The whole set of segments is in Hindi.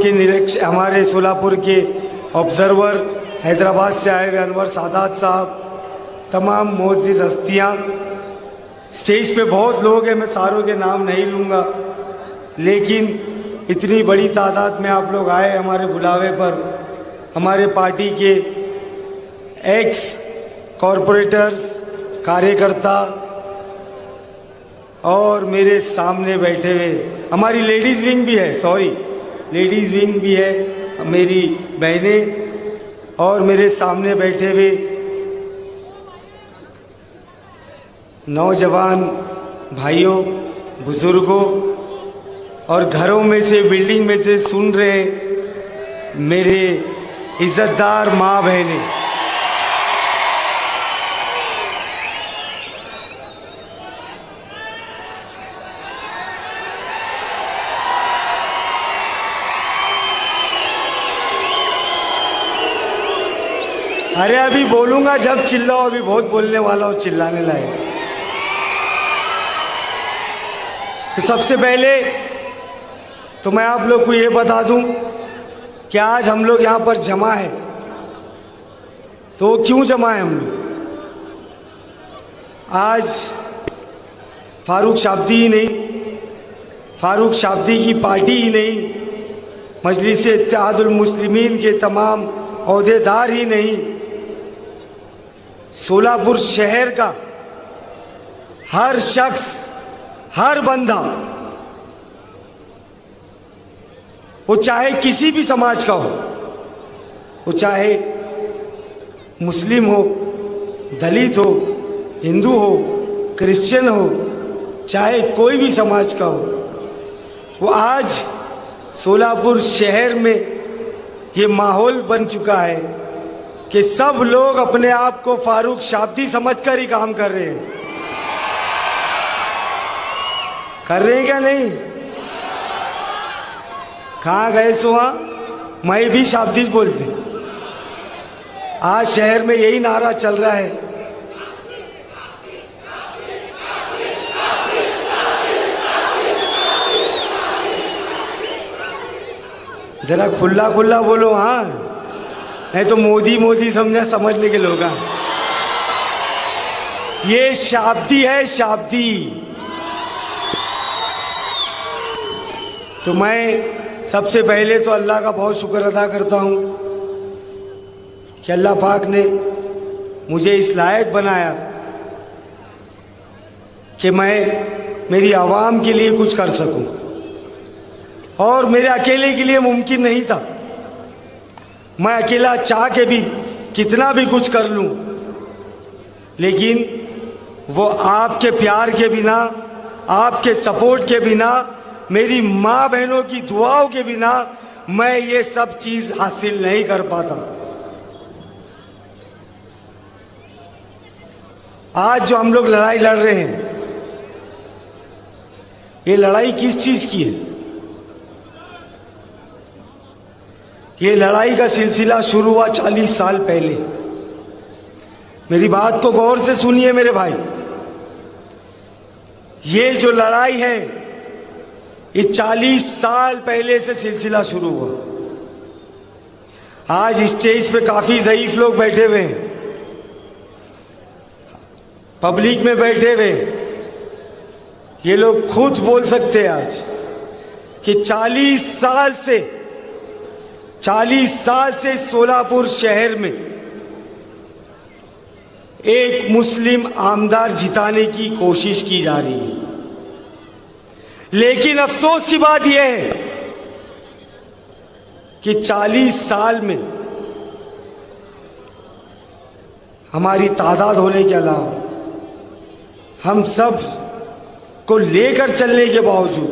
के निरीक्षक, हमारे सोलापुर के ऑब्जर्वर, हैदराबाद से आए हुए अनवर सादात साहब, तमाम मोअज़्ज़िज़ हस्तियाँ, स्टेज पे बहुत लोग हैं, मैं सारों के नाम नहीं लूँगा, लेकिन इतनी बड़ी तादाद में आप लोग आए हमारे बुलावे पर। हमारे पार्टी के एक्स कॉरपोरेटर्स, कार्यकर्ता और मेरे सामने बैठे हुए हमारी लेडीज़ विंग भी है, लेडीज़ विंग भी है, मेरी बहनें, और मेरे सामने बैठे हुए नौजवान भाइयों, बुज़ुर्गों और घरों में से, बिल्डिंग में से सुन रहे मेरे इज़्ज़तदार माँ बहनें, अरे अभी बोलूंगा जब चिल्लाओ, अभी बहुत बोलने वाला हूँ, चिल्लाने लायक। तो सबसे पहले तो मैं आप लोग को ये बता दूं कि आज हम लोग यहाँ पर जमा है, तो क्यों जमा है हम लोग? आज फारूक शाब्दी ही नहीं, फारूक शाब्दी की पार्टी ही नहीं, मजलिस-ए-इत्तेहादुल मुस्लिमीन के तमाम ओहदेदार ही नहीं, सोलापुर शहर का हर शख्स, हर बंदा, वो चाहे किसी भी समाज का हो, वो चाहे मुस्लिम हो, दलित हो, हिंदू हो, क्रिश्चियन हो, चाहे कोई भी समाज का हो, वो आज सोलापुर शहर में ये माहौल बन चुका है कि सब लोग अपने आप को फारूक शाब्दी समझकर ही काम कर रहे हैं। कर रहे हैं क्या नहीं? कहाँ गए सुहा? मैं भी शाब्दी बोलते। आज शहर में यही नारा चल रहा है। जरा खुला खुला बोलो, हाँ, नहीं तो मोदी मोदी समझने के लोग हैं। ये शाब्दी है, शाब्दी। तो मैं सबसे पहले तो अल्लाह का बहुत शुक्र अदा करता हूँ कि अल्लाह पाक ने मुझे इस लायक बनाया कि मैं मेरी आवाम के लिए कुछ कर सकूं, और मेरे अकेले के लिए मुमकिन नहीं था। मैं अकेला चाह के भी कितना भी कुछ कर लूं, लेकिन वो आपके प्यार के बिना, आपके सपोर्ट के बिना, मेरी माँ बहनों की दुआओं के बिना मैं ये सब चीज़ हासिल नहीं कर पाता। आज जो हम लोग लड़ाई लड़ रहे हैं, ये लड़ाई किस चीज़ की है? ये लड़ाई का सिलसिला शुरू हुआ 40 साल पहले। मेरी बात को गौर से सुनिए मेरे भाई। ये जो लड़ाई है, ये 40 साल पहले से सिलसिला शुरू हुआ। आज स्टेज पे काफी ज़ईफ लोग बैठे हुए हैं, पब्लिक में बैठे हुए, ये लोग खुद बोल सकते हैं आज कि 40 साल से सोलापुर शहर में एक मुस्लिम आमदार जिताने की कोशिश की जा रही है। लेकिन अफसोस की बात यह है कि 40 साल में हमारी तादाद होने के अलावा, हम सब को लेकर चलने के बावजूद,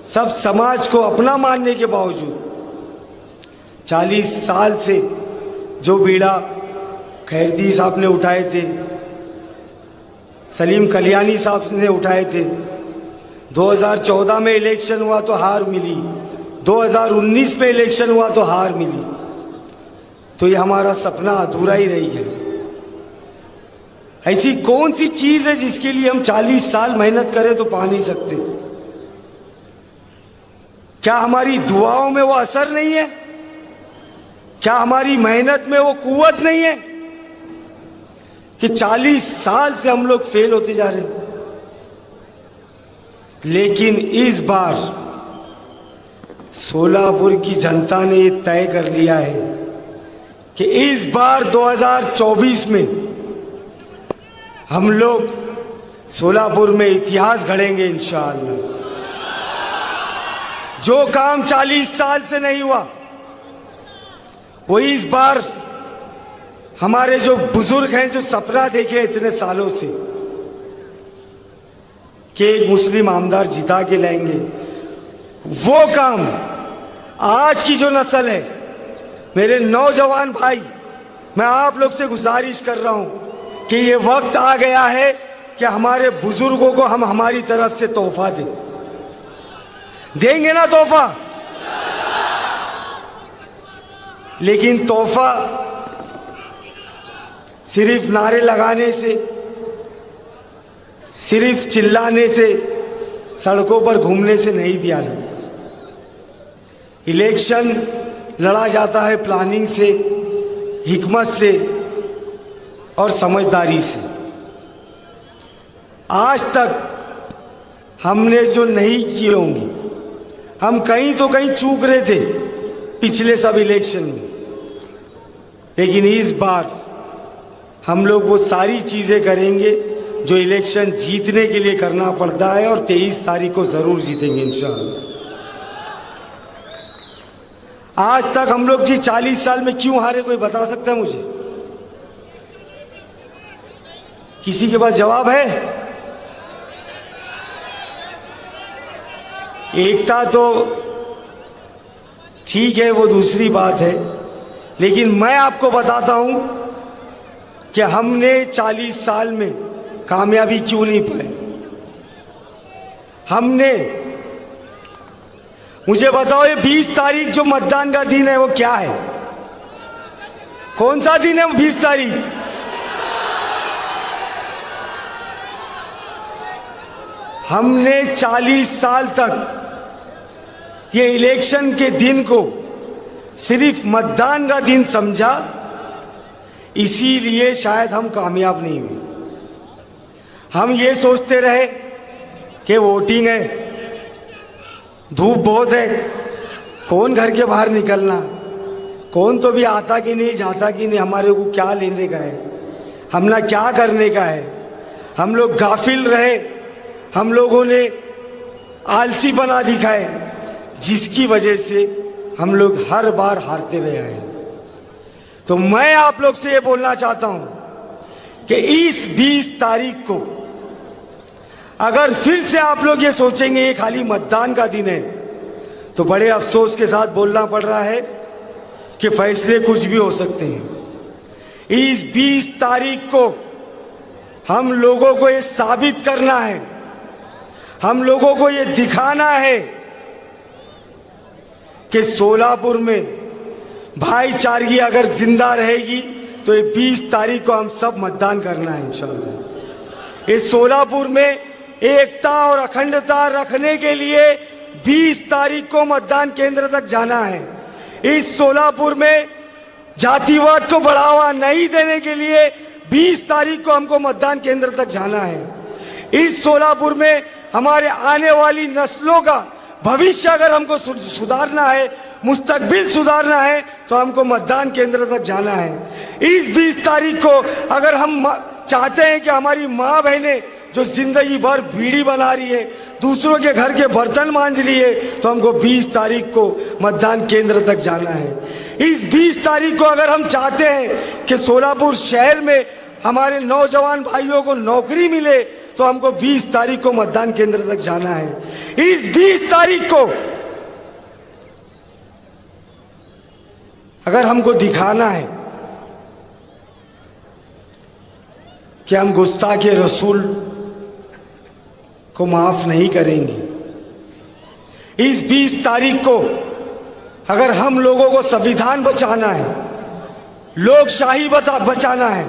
सब समाज को अपना मानने के बावजूद, 40 साल से जो बीड़ा खैरदी साहब ने उठाए थे, सलीम कल्याणी साहब ने उठाए थे, 2014 में इलेक्शन हुआ तो हार मिली, 2019 में इलेक्शन हुआ तो हार मिली, तो ये हमारा सपना अधूरा ही रह गया। ऐसी कौन सी चीज़ है जिसके लिए हम 40 साल मेहनत करें तो पा नहीं सकते? क्या हमारी दुआओं में वो असर नहीं है? क्या हमारी मेहनत में वो कुव्वत नहीं है कि 40 साल से हम लोग फेल होते जा रहे हैं? लेकिन इस बार सोलापुर की जनता ने ये तय कर लिया है कि इस बार 2024 में हम लोग सोलापुर में इतिहास गढ़ेंगे इंशाअल्लाह। जो काम 40 साल से नहीं हुआ वो इस बार हमारे जो बुजुर्ग हैं, जो सपना देखे इतने सालों से कि एक मुस्लिम आमदार जिता के लाएंगे, वो काम आज की जो नस्ल है, मेरे नौजवान भाई, मैं आप लोग से गुजारिश कर रहा हूं कि ये वक्त आ गया है कि हमारे बुजुर्गों को हम हमारी तरफ से तोहफा दें। देंगे ना तोहफा? लेकिन तोहफा सिर्फ नारे लगाने से, सिर्फ चिल्लाने से, सड़कों पर घूमने से नहीं दिया जाता। इलेक्शन लड़ा जाता है प्लानिंग से, हिकमत से और समझदारी से। आज तक हमने जो नहीं किए होंगे, हम कहीं तो कहीं चूक रहे थे पिछले सब इलेक्शन में, लेकिन इस बार हम लोग वो सारी चीज़ें करेंगे जो इलेक्शन जीतने के लिए करना पड़ता है, और 23 तारीख को ज़रूर जीतेंगे इंशाअल्लाह। आज तक हम लोग जी 40 साल में क्यों हारे, कोई बता सकता है मुझे? किसी के पास जवाब है? एकता तो ठीक है, वो दूसरी बात है, लेकिन मैं आपको बताता हूं कि हमने 40 साल में कामयाबी क्यों नहीं पाई। हमने, मुझे बताओ, ये 20 तारीख जो मतदान का दिन है वो क्या है? कौन सा दिन है वो 20 तारीख? हमने 40 साल तक ये इलेक्शन के दिन को सिर्फ मतदान का दिन समझा, इसीलिए शायद हम कामयाब नहीं हुए। हम ये सोचते रहे कि वोटिंग है, धूप बहुत है, कौन घर के बाहर निकलना, कौन तो भी आता कि नहीं, जाता कि नहीं, हमारे को क्या लेने का है, हमने क्या करने का है। हम लोग गाफिल रहे, हम लोगों ने आलसी बना दिखाए, जिसकी वजह से हम लोग हर बार हारते हुए आए। तो मैं आप लोग से ये बोलना चाहता हूं कि इस 20 तारीख को अगर फिर से आप लोग ये सोचेंगे ये खाली मतदान का दिन है, तो बड़े अफसोस के साथ बोलना पड़ रहा है कि फैसले कुछ भी हो सकते हैं। इस 20 तारीख को हम लोगों को ये साबित करना है, हम लोगों को ये दिखाना है कि सोलापुर में भाईचारगी अगर जिंदा रहेगी तो ये 20 तारीख को हम सब मतदान करना है इंशाअल्लाह। इस सोलापुर में एकता और अखंडता रखने के लिए 20 तारीख को मतदान केंद्र तक जाना है। इस सोलापुर में जातिवाद को बढ़ावा नहीं देने के लिए 20 तारीख को हमको मतदान केंद्र तक जाना है। इस सोलापुर में हमारे आने वाली नस्लों का भविष्य अगर हमको सुधारना है, मुस्तकबिल सुधारना है, तो हमको मतदान केंद्र तक जाना है। इस 20 तारीख को अगर हम चाहते हैं कि हमारी माँ बहनें जो जिंदगी भर बीड़ी बना रही है, दूसरों के घर के बर्तन मांज रही है, तो हमको 20 तारीख को मतदान केंद्र तक जाना है। इस 20 तारीख को अगर हम चाहते हैं कि सोलापुर शहर में हमारे नौजवान भाइयों को नौकरी मिले, तो हमको 20 तारीख को मतदान केंद्र तक जाना है। इस 20 तारीख को अगर हमको दिखाना है कि हम गुस्ताखे रसूल को माफ नहीं करेंगे, इस 20 तारीख को अगर हम लोगों को संविधान बचाना है, लोकशाही बचाना है,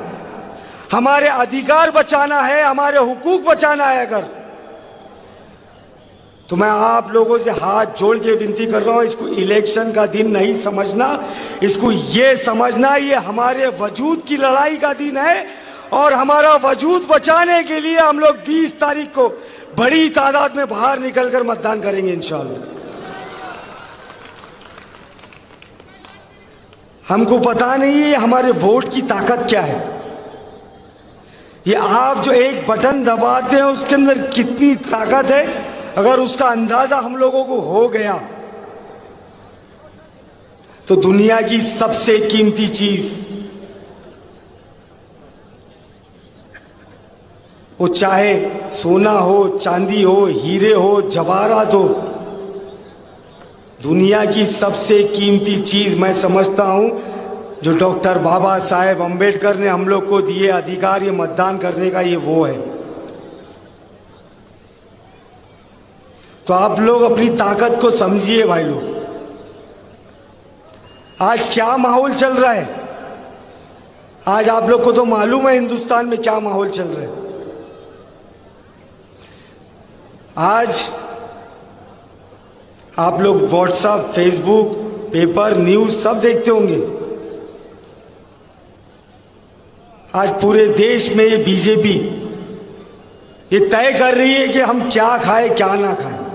हमारे अधिकार बचाना है, हमारे हुकूक बचाना है, अगर तो मैं आप लोगों से हाथ जोड़ के विनती कर रहा हूं, इसको इलेक्शन का दिन नहीं समझना, इसको ये समझना ये हमारे वजूद की लड़ाई का दिन है। और हमारा वजूद बचाने के लिए हम लोग 20 तारीख को बड़ी तादाद में बाहर निकलकर मतदान करेंगे इंशाअल्लाह। हमको पता नहीं है हमारे वोट की ताकत क्या है। ये आप जो एक बटन दबाते हैं उसके अंदर कितनी ताकत है, अगर उसका अंदाजा हम लोगों को हो गया तो दुनिया की सबसे कीमती चीज, वो चाहे सोना हो, चांदी हो, हीरे हो, जवाहरात हो, दुनिया की सबसे कीमती चीज मैं समझता हूं जो डॉक्टर बाबा साहेब अंबेडकर ने हम लोग को दिए अधिकार ये मतदान करने का, ये वो है। तो आप लोग अपनी ताकत को समझिए भाई लोग। आज क्या माहौल चल रहा है, आज आप लोग को तो मालूम है हिंदुस्तान में क्या माहौल चल रहा है। आज आप लोग व्हाट्सएप, फेसबुक, पेपर, न्यूज सब देखते होंगे। आज पूरे देश में ये बीजेपी ये तय कर रही है कि हम क्या खाएं क्या ना खाएं।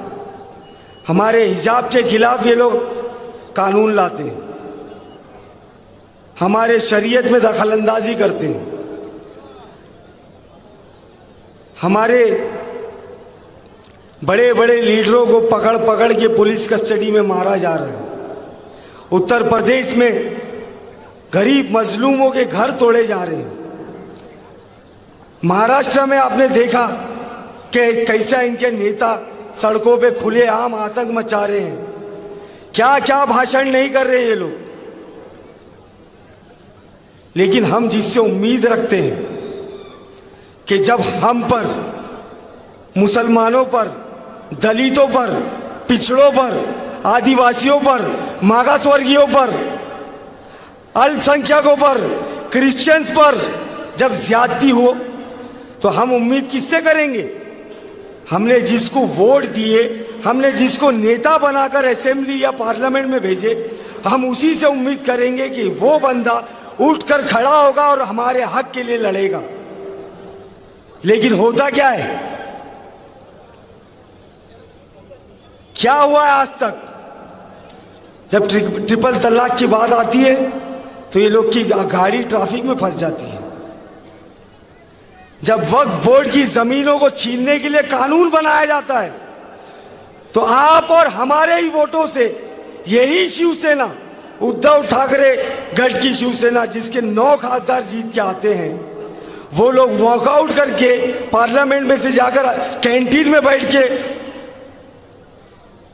हमारे हिजाब के खिलाफ ये लोग कानून लाते हैं, हमारे शरीयत में दखलंदाजी करते हैं, हमारे बड़े बड़े लीडरों को पकड़ पकड़ के पुलिस कस्टडी में मारा जा रहा है। उत्तर प्रदेश में गरीब मजलूमों के घर तोड़े जा रहे हैं। महाराष्ट्र में आपने देखा कि कैसा इनके नेता सड़कों पे खुलेआम आतंक मचा रहे हैं। क्या क्या भाषण नहीं कर रहे ये लोग। लेकिन हम जिससे उम्मीद रखते हैं कि जब हम पर, मुसलमानों पर, दलितों पर, पिछड़ों पर, आदिवासियों पर, मागासवर्गीयों पर, अल्पसंख्यकों पर, क्रिश्चियंस पर जब ज्यादती हो तो हम उम्मीद किससे करेंगे। हमने जिसको वोट दिए, हमने जिसको नेता बनाकर असेंबली या पार्लियामेंट में भेजे, हम उसी से उम्मीद करेंगे कि वो बंदा उठकर खड़ा होगा और हमारे हक के लिए लड़ेगा। लेकिन होता क्या है, क्या हुआ है आज तक। जब ट्रिपल तलाक की बात आती है तो ये लोग की गाड़ी ट्रैफिक में फंस जाती है। जब वक्फ बोर्ड की जमीनों को छीनने के लिए कानून बनाया जाता है तो आप और हमारे ही वोटों से यही शिवसेना, उद्धव ठाकरे गढ़ की शिवसेना जिसके 9 खासदार जीत के आते हैं, वो लोग वॉकआउट करके पार्लियामेंट में से जाकर कैंटीन में बैठ के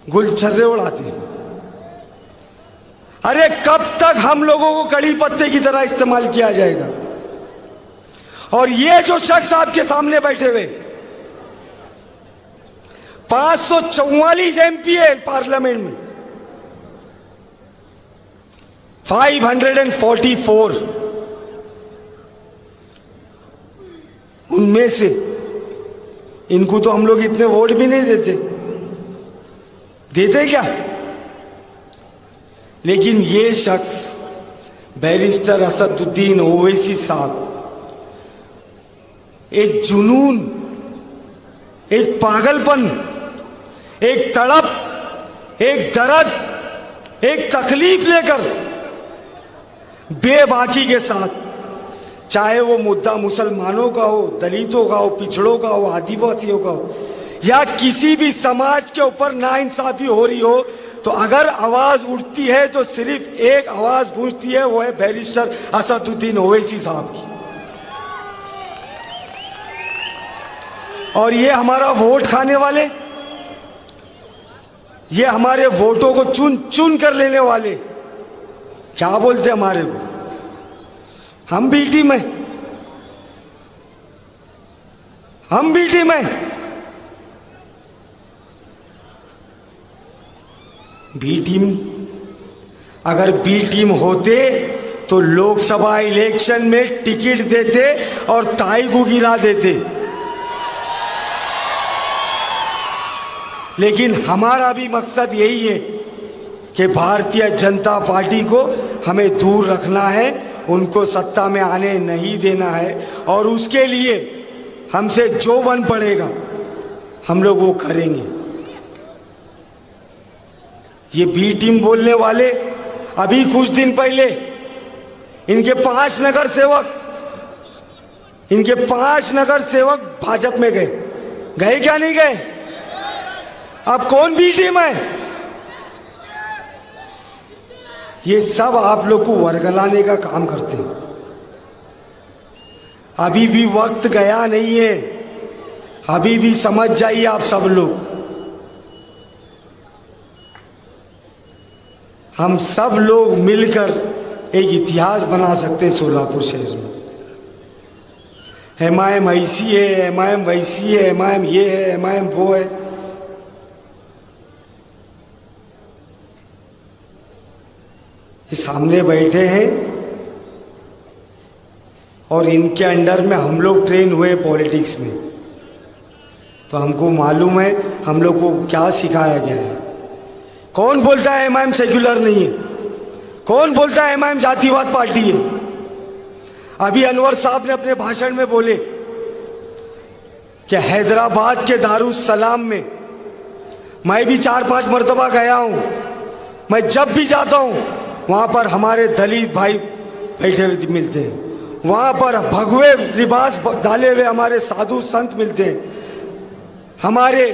गुलछर्रे उड़ाते हैं। अरे कब तक हम लोगों को कड़ी पत्ते की तरह इस्तेमाल किया जाएगा। और ये जो शख्स आपके सामने बैठे हुए 544 एमपी है पार्लियामेंट में, 544, उनमें से इनको तो हम लोग इतने वोट भी नहीं देते क्या। लेकिन ये शख्स बैरिस्टर असदुद्दीन ओवैसी साहब एक जुनून, एक पागलपन, एक तड़प, एक दर्द, एक तकलीफ लेकर बेबाकी के साथ, चाहे वो मुद्दा मुसलमानों का हो, दलितों का हो, पिछड़ों का हो, आदिवासियों का हो, या किसी भी समाज के ऊपर नाइंसाफी हो रही हो, तो अगर आवाज उठती है तो सिर्फ एक आवाज गूंजती है, वो है बैरिस्टर असदुद्दीन ओवैसी साहब की। और ये हमारा वोट खाने वाले, ये हमारे वोटों को चुन चुन कर लेने वाले क्या बोलते हमारे को, हम बी टीम है, हम बी टीम है। बी टीम, अगर बी टीम होते तो लोकसभा इलेक्शन में टिकट देते और ताई को गिरा देते। लेकिन हमारा भी मकसद यही है कि भारतीय जनता पार्टी को हमें दूर रखना है, उनको सत्ता में आने नहीं देना है, और उसके लिए हमसे जो बन पड़ेगा हम लोग वो करेंगे। ये बी टीम बोलने वाले अभी कुछ दिन पहले इनके 5 नगर सेवक भाजपा में गए क्या नहीं गए? अब कौन बी टीम है? ये सब आप लोग को वर्गलाने का काम करते हैं। अभी भी वक्त गया नहीं है, अभी भी समझ जाइए आप सब लोग। हम सब लोग मिलकर एक इतिहास बना सकते हैं सोलापुर शहर में। एमआईएम ऐसी है, एमआईएम वैसी है, एमआईएम ये है, एमआईएम वो है। ये सामने बैठे हैं और इनके अंडर में हम लोग ट्रेन हुए पॉलिटिक्स में, तो हमको मालूम है हम लोग को क्या सिखाया गया है। कौन बोलता है एमआईएम सेक्युलर नहीं है? कौन बोलता है एमआईएम जातिवाद पार्टी है? अभी अनवर साहब ने अपने भाषण में बोले कि हैदराबाद के दारुस्सलाम में मैं भी 4-5 मरतबा गया हूं। मैं जब भी जाता हूं वहां पर हमारे दलित भाई बैठे हुए मिलते हैं, वहां पर भगवे लिबास डाले हुए हमारे साधु संत मिलते हैं, हमारे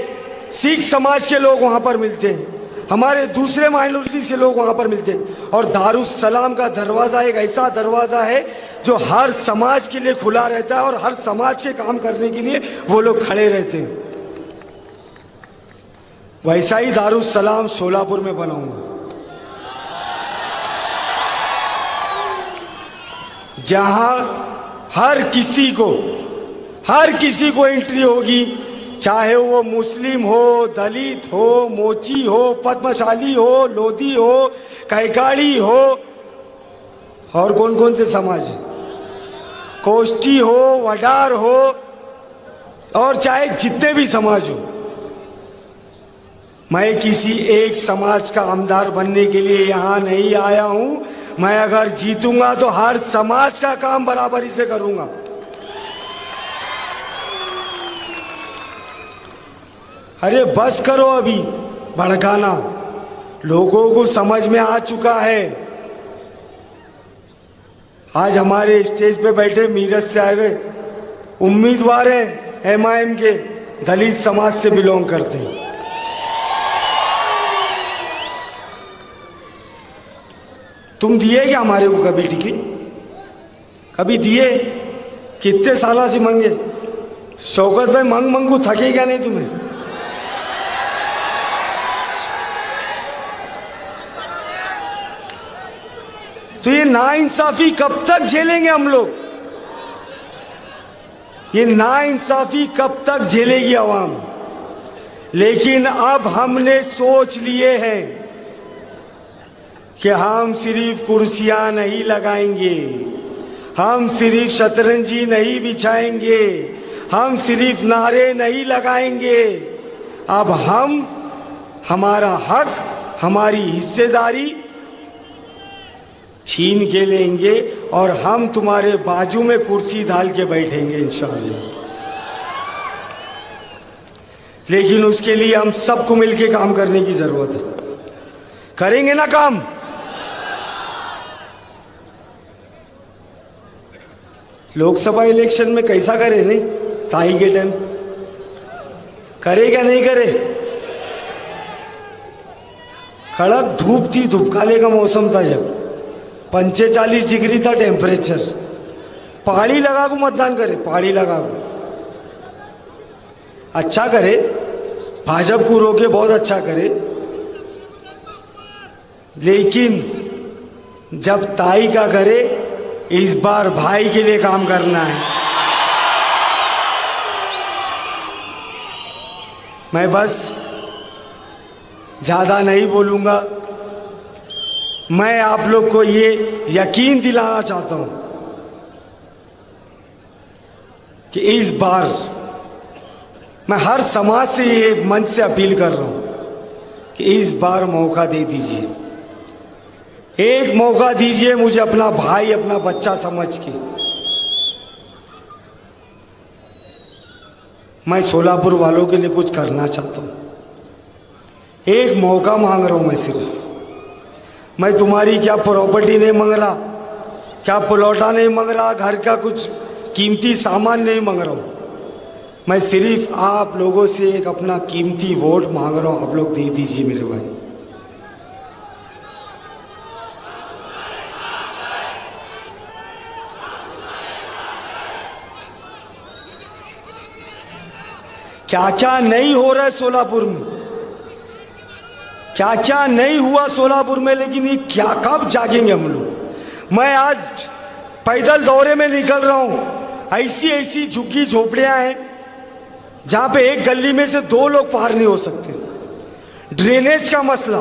सिख समाज के लोग वहां पर मिलते हैं, हमारे दूसरे माइनॉरिटीज के लोग वहां पर मिलते हैं। और दारुस्सलाम का दरवाजा एक ऐसा दरवाजा है जो हर समाज के लिए खुला रहता है और हर समाज के काम करने के लिए वो लोग खड़े रहते हैं। वैसा ही दारुस्सलाम सोलापुर में बनाऊंगा, जहां हर किसी को एंट्री होगी, चाहे वो मुस्लिम हो, दलित हो, मोची हो, पद्मशाली हो, लोधी हो, कैकाड़ी हो, और कौन कौन से समाज, कोष्टी हो, वडार हो, और चाहे जितने भी समाज हो। मैं किसी एक समाज का आमदार बनने के लिए यहां नहीं आया हूं। मैं अगर जीतूंगा तो हर समाज का काम बराबरी से करूंगा। अरे बस करो अभी भड़काना, लोगों को समझ में आ चुका है। आज हमारे स्टेज पे बैठे मीरठ से आए हुए उम्मीदवार हैं, एमआईएम के, दलित समाज से बिलोंग करते हैं। तुम दिए क्या हमारे को कभी टिकट? कभी दिए? कितने साल से मांगे? शौकत भाई मांग को थके क्या नहीं तुम्हें? तो ये नाइंसाफी कब तक झेलेंगे हम लोग? ये नाइंसाफी कब तक झेलेगी आवाम? लेकिन अब हमने सोच लिए हैं कि हम सिर्फ कुर्सियां नहीं लगाएंगे, हम सिर्फ शतरंजी नहीं बिछाएंगे, हम सिर्फ नारे नहीं लगाएंगे। अब हम हमारा हक, हमारी हिस्सेदारी छीन के लेंगे और हम तुम्हारे बाजू में कुर्सी डाल के बैठेंगे इंशाअल्लाह। लेकिन उसके लिए हम सबको मिलके काम करने की जरूरत है। करेंगे ना काम? लोकसभा इलेक्शन में कैसा करे नहीं? ताई के टाइम करे क्या नहीं करे? कड़क धूप थी, धूपकाले का मौसम था, जब 45 डिग्री था टेम्परेचर। पहाड़ी लगा को मतदान करे, पहाड़ी लगा को। अच्छा करे, भाजपा को रोके, बहुत अच्छा करे। लेकिन जब ताई का करे, इस बार भाई के लिए काम करना है। मैं बस ज्यादा नहीं बोलूंगा। मैं आप लोग को ये यकीन दिलाना चाहता हूं कि इस बार मैं हर समाज से ये मंच से अपील कर रहा हूं कि इस बार मौका दे दीजिए, एक मौका दीजिए मुझे, अपना भाई अपना बच्चा समझ के। मैं सोलापुर वालों के लिए कुछ करना चाहता हूं, एक मौका मांग रहा हूं मैं सिर्फ। मैं तुम्हारी क्या प्रॉपर्टी नहीं मांग रहा, क्या प्लॉटा नहीं मांग रहा, घर का कुछ कीमती सामान नहीं मांग रहा हूं। मैं सिर्फ आप लोगों से एक अपना कीमती वोट मांग रहा हूं, आप लोग दे दीजिए मेरे भाई। क्या क्या नहीं हो रहा है सोलापुर में, क्या क्या नहीं हुआ सोलापुर में, लेकिन ये क्या कब जागेंगे हम लोग। मैं आज पैदल दौरे में निकल रहा हूं, ऐसी ऐसी झुग्गी झोपड़ियां हैं जहां पे एक गली में से दो लोग पार नहीं हो सकते। ड्रेनेज का मसला,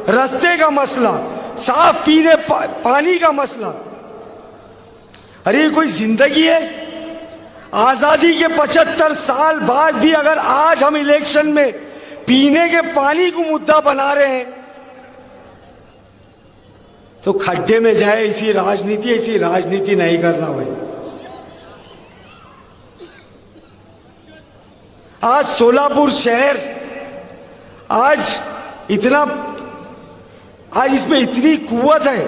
रास्ते का मसला, साफ पीने पानी का मसला। अरे ये कोई जिंदगी है? आजादी के 75 साल बाद भी अगर आज हम इलेक्शन में पीने के पानी को मुद्दा बना रहे हैं तो खड्डे में जाए। ऐसी राजनीति नहीं करना भाई। आज सोलापुर शहर आज इसमें इतनी कुव्वत है।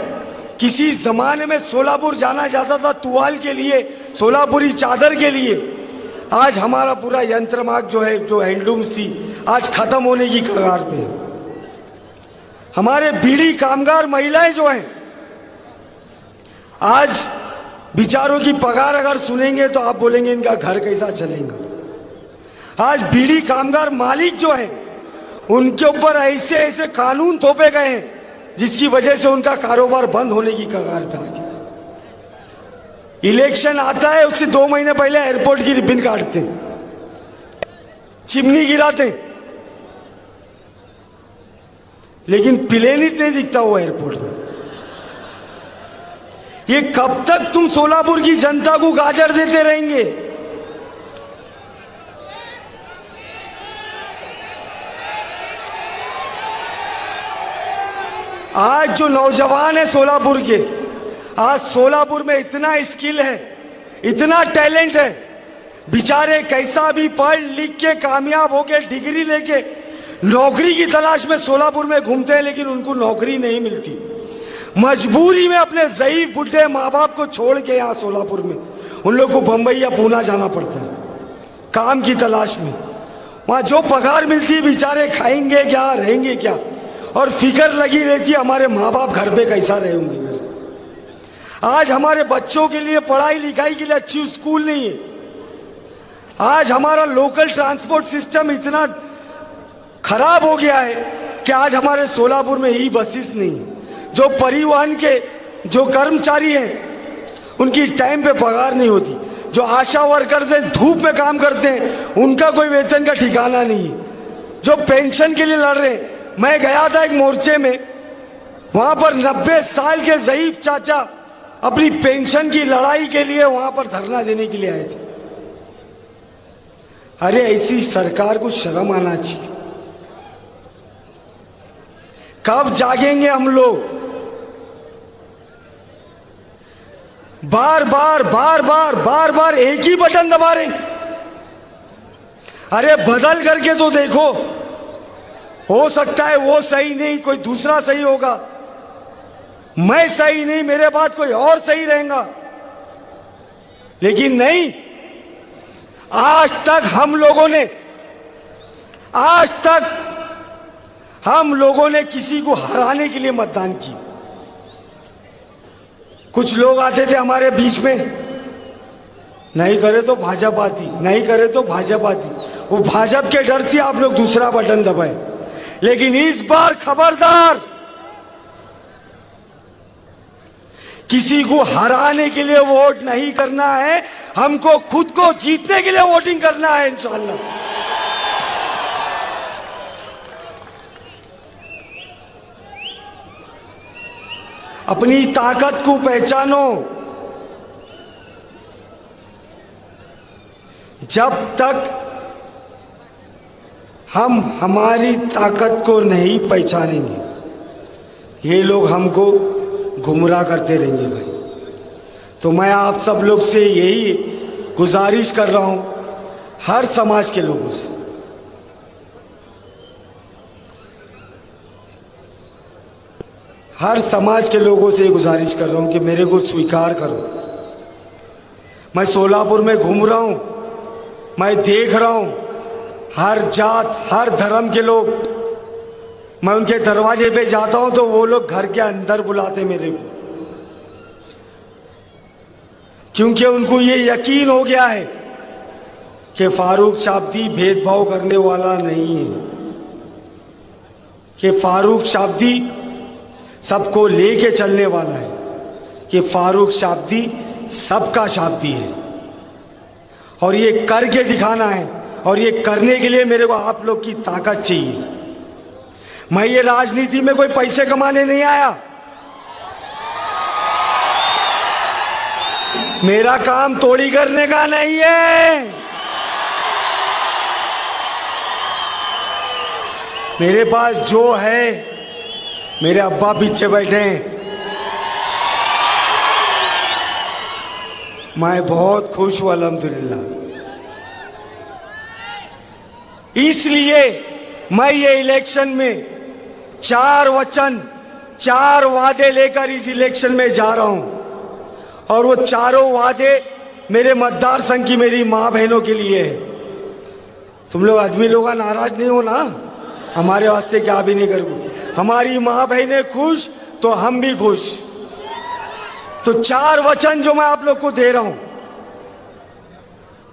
किसी जमाने में सोलापुर जाना जाता था तुवाल के लिए, सोलापुरी चादर के लिए। आज हमारा पूरा यंत्रमाग जो है, जो हैंडलूम्स थी, आज खत्म होने की कगार पे है। हमारे बीड़ी कामगार महिलाएं जो हैं, आज बिचारों की पगार अगर सुनेंगे तो आप बोलेंगे इनका घर कैसा चलेगा। आज बीड़ी कामगार मालिक जो है, उनके ऊपर ऐसे ऐसे कानून थोपे गए हैं जिसकी वजह से उनका कारोबार बंद होने की कगार पे आ गया। इलेक्शन आता है, उससे 2 महीने पहले एयरपोर्ट की रिबन काटते, चिमनी गिराते, लेकिन प्लेन ही नहीं दिखता वो एयरपोर्ट में। ये कब तक तुम सोलापुर की जनता को गाजर देते रहेंगे? आज जो नौजवान है सोलापुर के, आज सोलापुर में इतना स्किल है, इतना टैलेंट है, बेचारे कैसा भी पढ़ लिख के कामयाब होके डिग्री लेके नौकरी की तलाश में सोलापुर में घूमते हैं, लेकिन उनको नौकरी नहीं मिलती। मजबूरी में अपने ज़ईफ बुढ़े माँ बाप को छोड़ के यहाँ सोलापुर में उन लोग को बम्बई या पूना जाना पड़ता है काम की तलाश में। वहाँ जो पगार मिलती है बेचारे खाएंगे क्या, रहेंगे क्या, और फिक्र लगी रहती है हमारे माँ बाप घर पे कैसा रहे होंगे। आज हमारे बच्चों के लिए पढ़ाई लिखाई के लिए अच्छी स्कूल नहीं है। आज हमारा लोकल ट्रांसपोर्ट सिस्टम इतना खराब हो गया है कि आज हमारे सोलापुर में ई बसेस नहीं है। जो परिवहन के जो कर्मचारी हैं उनकी टाइम पे पगार नहीं होती। जो आशा वर्कर्स हैं, धूप में काम करते हैं, उनका कोई वेतन का ठिकाना नहीं है। जो पेंशन के लिए लड़ रहे हैं, मैं गया था एक मोर्चे में, वहां पर 90 साल के ज़ईफ चाचा अपनी पेंशन की लड़ाई के लिए वहां पर धरना देने के लिए आए थे। अरे ऐसी सरकार को शर्म आना चाहिए। कब जागेंगे हम लोग? बार बार एक ही बटन दबा रहे। अरे बदल करके तो देखो, हो सकता है वो सही नहीं, कोई दूसरा सही होगा। मैं सही नहीं, मेरे बाद कोई और सही रहेगा, लेकिन नहीं। आज तक हम लोगों ने किसी को हराने के लिए मतदान की। कुछ लोग आते थे हमारे बीच में, नहीं करे तो भाजपा आती, नहीं करे तो भाजपा आती। वो भाजपा के डर से आप लोग दूसरा बटन दबाए। लेकिन इस बार खबरदार, किसी को हराने के लिए वोट नहीं करना है, हमको खुद को जीतने के लिए वोटिंग करना है इंशाअल्लाह। अपनी ताकत को पहचानो। जब तक हम हमारी ताकत को नहीं पहचानेंगे, ये लोग हमको गुमराह करते रहेंगे भाई। तो मैं आप सब लोग से यही गुजारिश कर रहा हूं, हर समाज के लोगों से, हर समाज के लोगों से गुजारिश कर रहा हूं कि मेरे को स्वीकार करो। मैं सोलापुर में घूम रहा हूं, मैं देख रहा हूं हर जात हर धर्म के लोग, मैं उनके दरवाजे पे जाता हूं तो वो लोग घर के अंदर बुलाते मेरे को, क्योंकि उनको ये यकीन हो गया है कि फारूक शाब्दी भेदभाव करने वाला नहीं है, कि फारूक शाब्दी सबको लेके चलने वाला है, कि फारूक शाब्दी सबका शाब्दी है। और ये करके दिखाना है, और ये करने के लिए मेरे को आप लोग की ताकत चाहिए। मैं ये राजनीति में कोई पैसे कमाने नहीं आया, मेरा काम तोड़ी करने का नहीं है। मेरे पास जो है, मेरे अब्बा पीछे बैठे हैं, मैं बहुत खुश हूं अल्हम्दुलिल्लाह। इसलिए मैं ये इलेक्शन में 4 वचन 4 वादे लेकर इस इलेक्शन में जा रहा हूं, और वो चारों वादे मेरे मतदार संघ की मेरी माँ बहनों के लिए है। तुम लोग आदमी लोग नाराज नहीं हो ना, हमारे वास्ते क्या भी नहीं करोगे, हमारी माँ बहनें खुश तो हम भी खुश। तो 4 वचन जो मैं आप लोग को दे रहा हूं,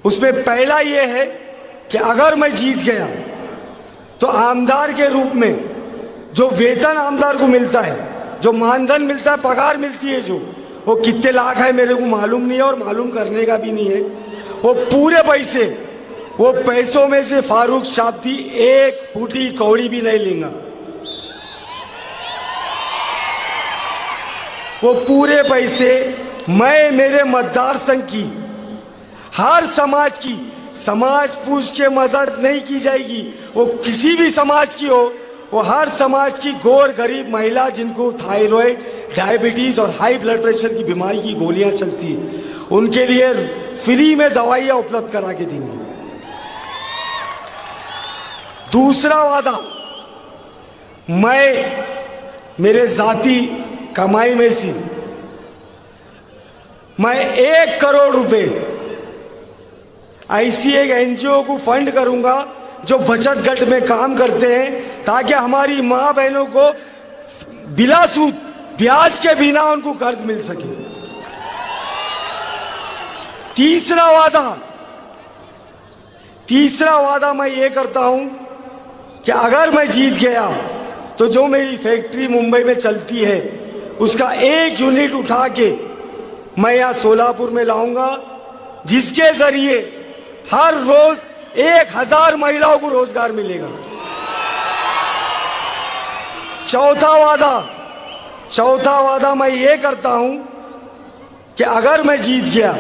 उसमें पहला ये है कि अगर मैं जीत गया तो आमदार के रूप में जो वेतन आमदार को मिलता है, जो मानधन मिलता है, पगार मिलती है, जो वो कितने लाख है मेरे को मालूम नहीं है और मालूम करने का भी नहीं है, वो पूरे पैसे, वो पैसों में से फारूक शाब्दी एक फूटी कौड़ी भी नहीं लेगा। वो पूरे पैसे मैं मेरे मतदार संघ की, हर समाज की, समाज पूछ के मदद नहीं की जाएगी, वो किसी भी समाज की हो, वो हर समाज की गोर गरीब महिला जिनको थायराइड, डायबिटीज और हाई ब्लड प्रेशर की बीमारी की गोलियां चलती है, उनके लिए फ्री में दवाइयां उपलब्ध करा के देंगे। दूसरा वादा, मैं मेरे जाती कमाई में से मैं 1 करोड़ रुपए ऐसी एक एनजीओ को फंड करूंगा जो बचत गट में काम करते हैं, ताकि हमारी मां बहनों को बिला सूद, ब्याज के बिना उनको कर्ज मिल सके। तीसरा वादा मैं ये करता हूं कि अगर मैं जीत गया तो जो मेरी फैक्ट्री मुंबई में चलती है उसका 1 यूनिट उठा के मैं यहां सोलापुर में लाऊंगा, जिसके जरिए हर रोज 1000 महिलाओं को रोजगार मिलेगा। चौथा वादा मैं ये करता हूं कि अगर मैं जीत गया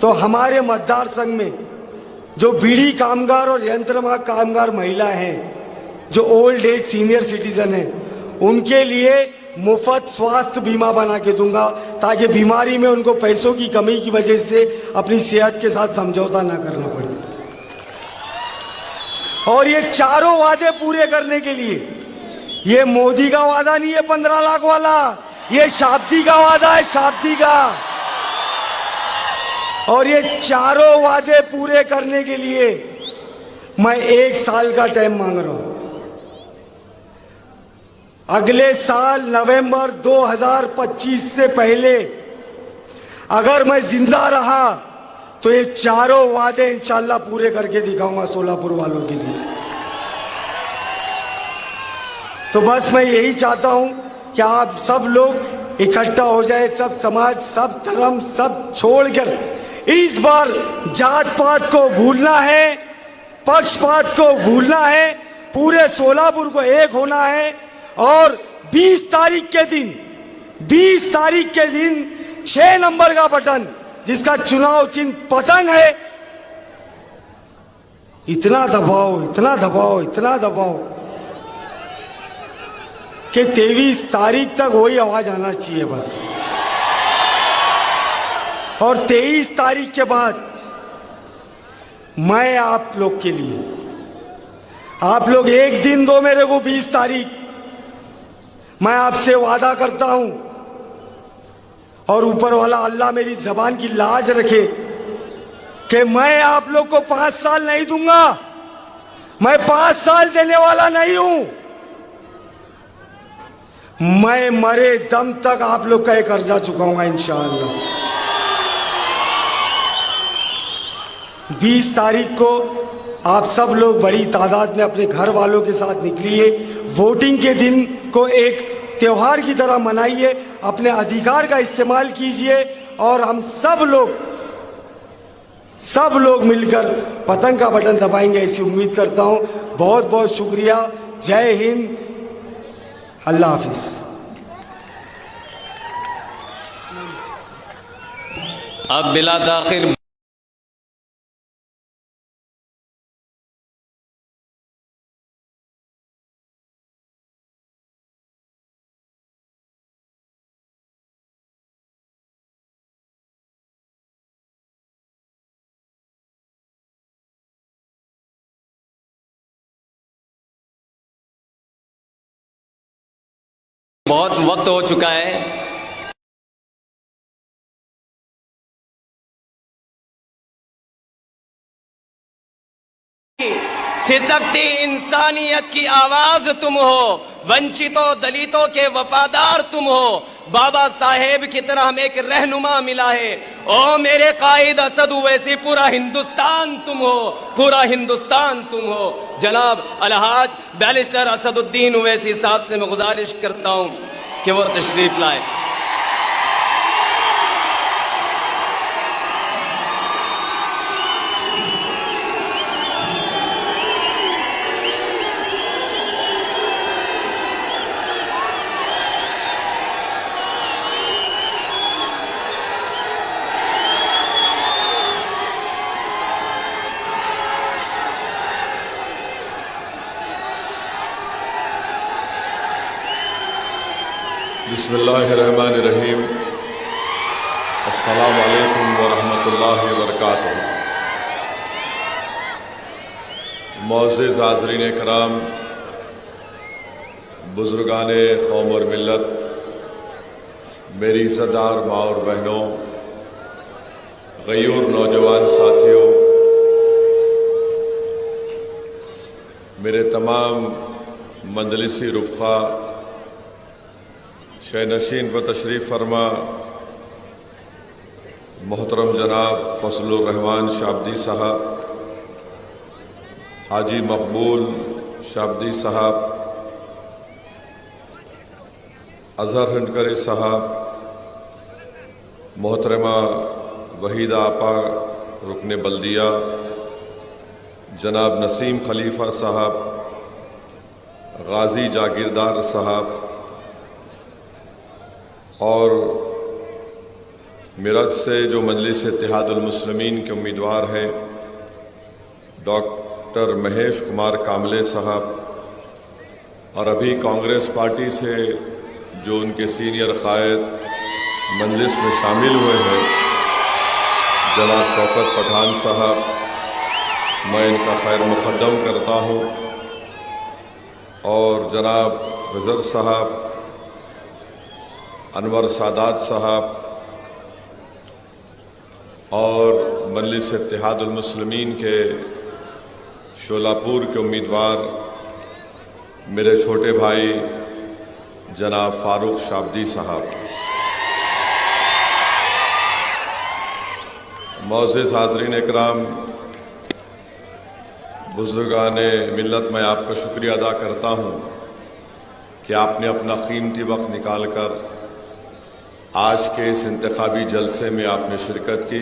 तो हमारे मतदार संघ में जो बीड़ी कामगार और यंत्रमाग कामगार महिला हैं, जो ओल्ड एज सीनियर सिटीजन हैं, उनके लिए मुफ्त स्वास्थ्य बीमा बना के दूंगा, ताकि बीमारी में उनको पैसों की कमी की वजह से अपनी सेहत के साथ समझौता ना करना पड़े। और ये चारों वादे पूरे करने के लिए, ये मोदी का वादा नहीं है 15 लाख वाला, ये शाब्दी का वादा है, शाब्दी का। और ये चारों वादे पूरे करने के लिए मैं 1 साल का टाइम मांग रहा हूं। अगले साल नवंबर 2025 से पहले अगर मैं जिंदा रहा तो ये चारों वादे इंशाल्लाह पूरे करके दिखाऊंगा सोलापुर वालों के लिए। तो बस मैं यही चाहता हूं कि आप सब लोग इकट्ठा हो जाए, सब समाज, सब धर्म, सब छोड़कर इस बार जात पात को भूलना है, पक्षपात को भूलना है, पूरे सोलापुर को एक होना है। और 20 तारीख के दिन 6 नंबर का बटन, जिसका चुनाव चिन्ह पतंग है, इतना दबाव, इतना दबाव, इतना दबाव कि 23 तारीख तक वही आवाज आना चाहिए बस। और 23 तारीख के बाद मैं आप लोग के लिए, आप लोग एक दिन दो मेरे को 20 तारीख, मैं आपसे वादा करता हूं और ऊपर वाला अल्लाह मेरी जबान की लाज रखे कि मैं आप लोग को 5 साल नहीं दूंगा। मैं 5 साल देने वाला नहीं हूं। मैं मरे दम तक आप लोग का एक कर्जा चुकाऊंगा इंशाअल्लाह। 20 तारीख को आप सब लोग बड़ी तादाद में अपने घर वालों के साथ निकलिए। वोटिंग के दिन को एक त्योहार की तरह मनाइए, अपने अधिकार का इस्तेमाल कीजिए और हम सब लोग मिलकर पतंग का बटन दबाएंगे ऐसी उम्मीद करता हूं। बहुत बहुत शुक्रिया। जय हिंद, अल्लाह हाफिज। अब बिला ताखिर बहुत वक्त हो चुका है। सिसकती इंसानियत की आवाज तुम हो, वंचितों दलितों के वफादार तुम हो। बाबा साहेब की तरह हमें एक रहनुमा मिला है। ओ मेरे कायद असद ओवैसी, पूरा हिंदुस्तान तुम हो, पूरा हिंदुस्तान तुम हो। जनाब अलहाज बैरिस्टर असदुद्दीन ओवैसी साहब से मैं गुजारिश करता हूं कि वो तशरीफ लाए। बिस्मिल्लाहिर्रहमानिर्रहीम। अस्सलामु अलैकुम वरहमतुल्लाहि वबरकातुहू। मोअज़्ज़िज़ हाज़रीन कराम, बुज़ुर्गाने क़ौम और मिल्लत, मेरी इज़्ज़तदार माँ और बहनों, ग़यूर नौजवान साथियों, मेरे तमाम मंजलिसी रुफ़क़ा, शहनशीन पर तशरीफ़ फरमा मोहतरम जनाब फजलुर रहमान शाब्दी साहब, हाजी मकबूल शाब्दी साहब, अज़हर हिंडकरी साहब, मोहतरमा वहीदा आपा रुकने बल्दिया, जनाब नसीम खलीफा साहब, गाजी जागीरदार साहब और मेरठ से जो मजलिस इत्तेहादुल मुस्लिमीन के उम्मीदवार हैं डॉक्टर महेश कुमार कामले साहब, और अभी कांग्रेस पार्टी से जो उनके सीनियर कायद मजलिस में शामिल हुए हैं जनाब शौकत पठान साहब, मैं इनका खैर मुक़द्दम करता हूँ। और जनाब खज़र साहब, अनवर सादात साहब और मजलिस इत्तेहादुल मुस्लिमीन के शोलापुर के उम्मीदवार मेरे छोटे भाई जनाब फारूक शाब्दी साहब। मोअज़्ज़िज़ हाज़रीन इकराम, बुज़ुर्गाने मिल्लत, मैं आपका शुक्रिया अदा करता हूँ कि आपने अपना कीमती वक्त निकाल कर आज के इस इंतखाबी जलसे में आपने शिरकत की।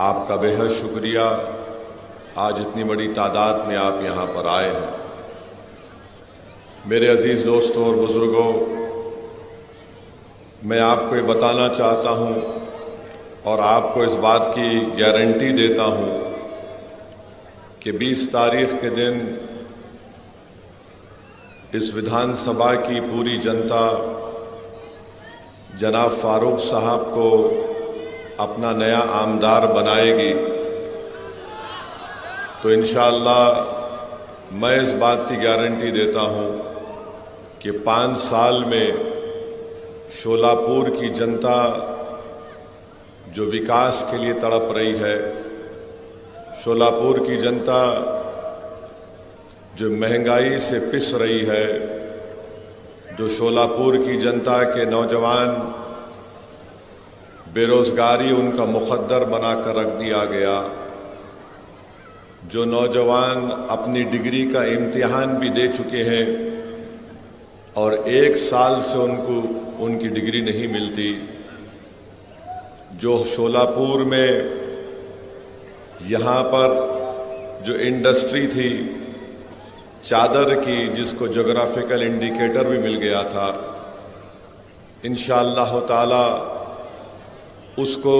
आपका बेहद शुक्रिया। आज इतनी बड़ी तादाद में आप यहाँ पर आए हैं। मेरे अजीज़ दोस्तों और बुज़ुर्गों, मैं आपको ये बताना चाहता हूँ और आपको इस बात की गारंटी देता हूँ कि 20 तारीख के दिन इस विधानसभा की पूरी जनता जनाब फारूक साहब को अपना नया आमदार बनाएगी, तो इंशाअल्लाह मैं इस बात की गारंटी देता हूं कि 5 साल में शोलापुर की जनता जो विकास के लिए तड़प रही है, शोलापुर की जनता जो महंगाई से पिस रही है, जो शोलापुर की जनता के नौजवान बेरोजगारी उनका मुकद्दर बनाकर रख दिया गया, जो नौजवान अपनी डिग्री का इम्तिहान भी दे चुके हैं और 1 साल से उनकी डिग्री नहीं मिलती, जो शोलापुर में यहाँ पर जो इंडस्ट्री थी चादर की, जिसको ज्योग्राफिकल इंडिकेटर भी मिल गया था, इंशाअल्लाह ताला उसको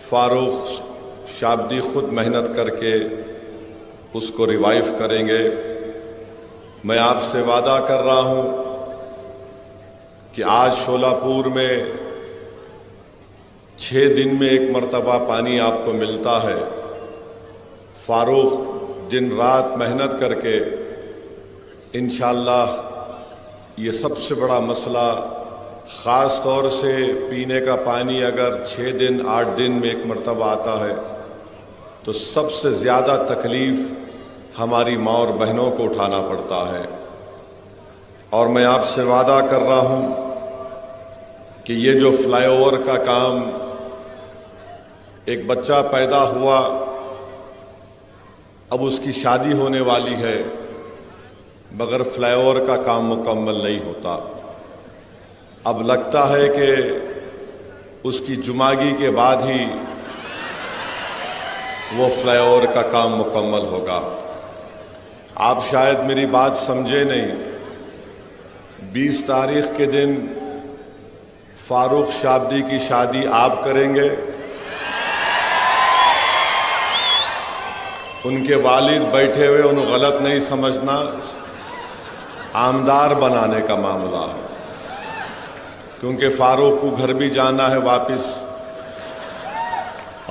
फारूक शाब्दी खुद मेहनत करके उसको रिवाइव करेंगे। मैं आपसे वादा कर रहा हूं कि आज शोलापुर में 6 दिन में 1 मरतबा पानी आपको मिलता है। फारूक दिन रात मेहनत करके इंशाअल्लाह ये सबसे बड़ा मसला, ख़ास तौर से पीने का पानी अगर 6 दिन 8 दिन में 1 मरतबा आता है तो सबसे ज़्यादा तकलीफ़ हमारी माँ और बहनों को उठाना पड़ता है। और मैं आपसे वादा कर रहा हूँ कि ये जो फ्लाईओवर का काम, एक बच्चा पैदा हुआ, अब उसकी शादी होने वाली है, मगर फ्लाईओवर का काम मुकम्मल नहीं होता। अब लगता है कि उसकी जुमागी के बाद ही वो फ्लाईओवर का काम मुकम्मल होगा। आप शायद मेरी बात समझे नहीं। 20 तारीख के दिन फारूक शाब्दी की शादी आप करेंगे, उनके वालिद बैठे हुए, उन्हें गलत नहीं समझना, आमदार बनाने का मामला है, क्योंकि फारूक को घर भी जाना है वापस।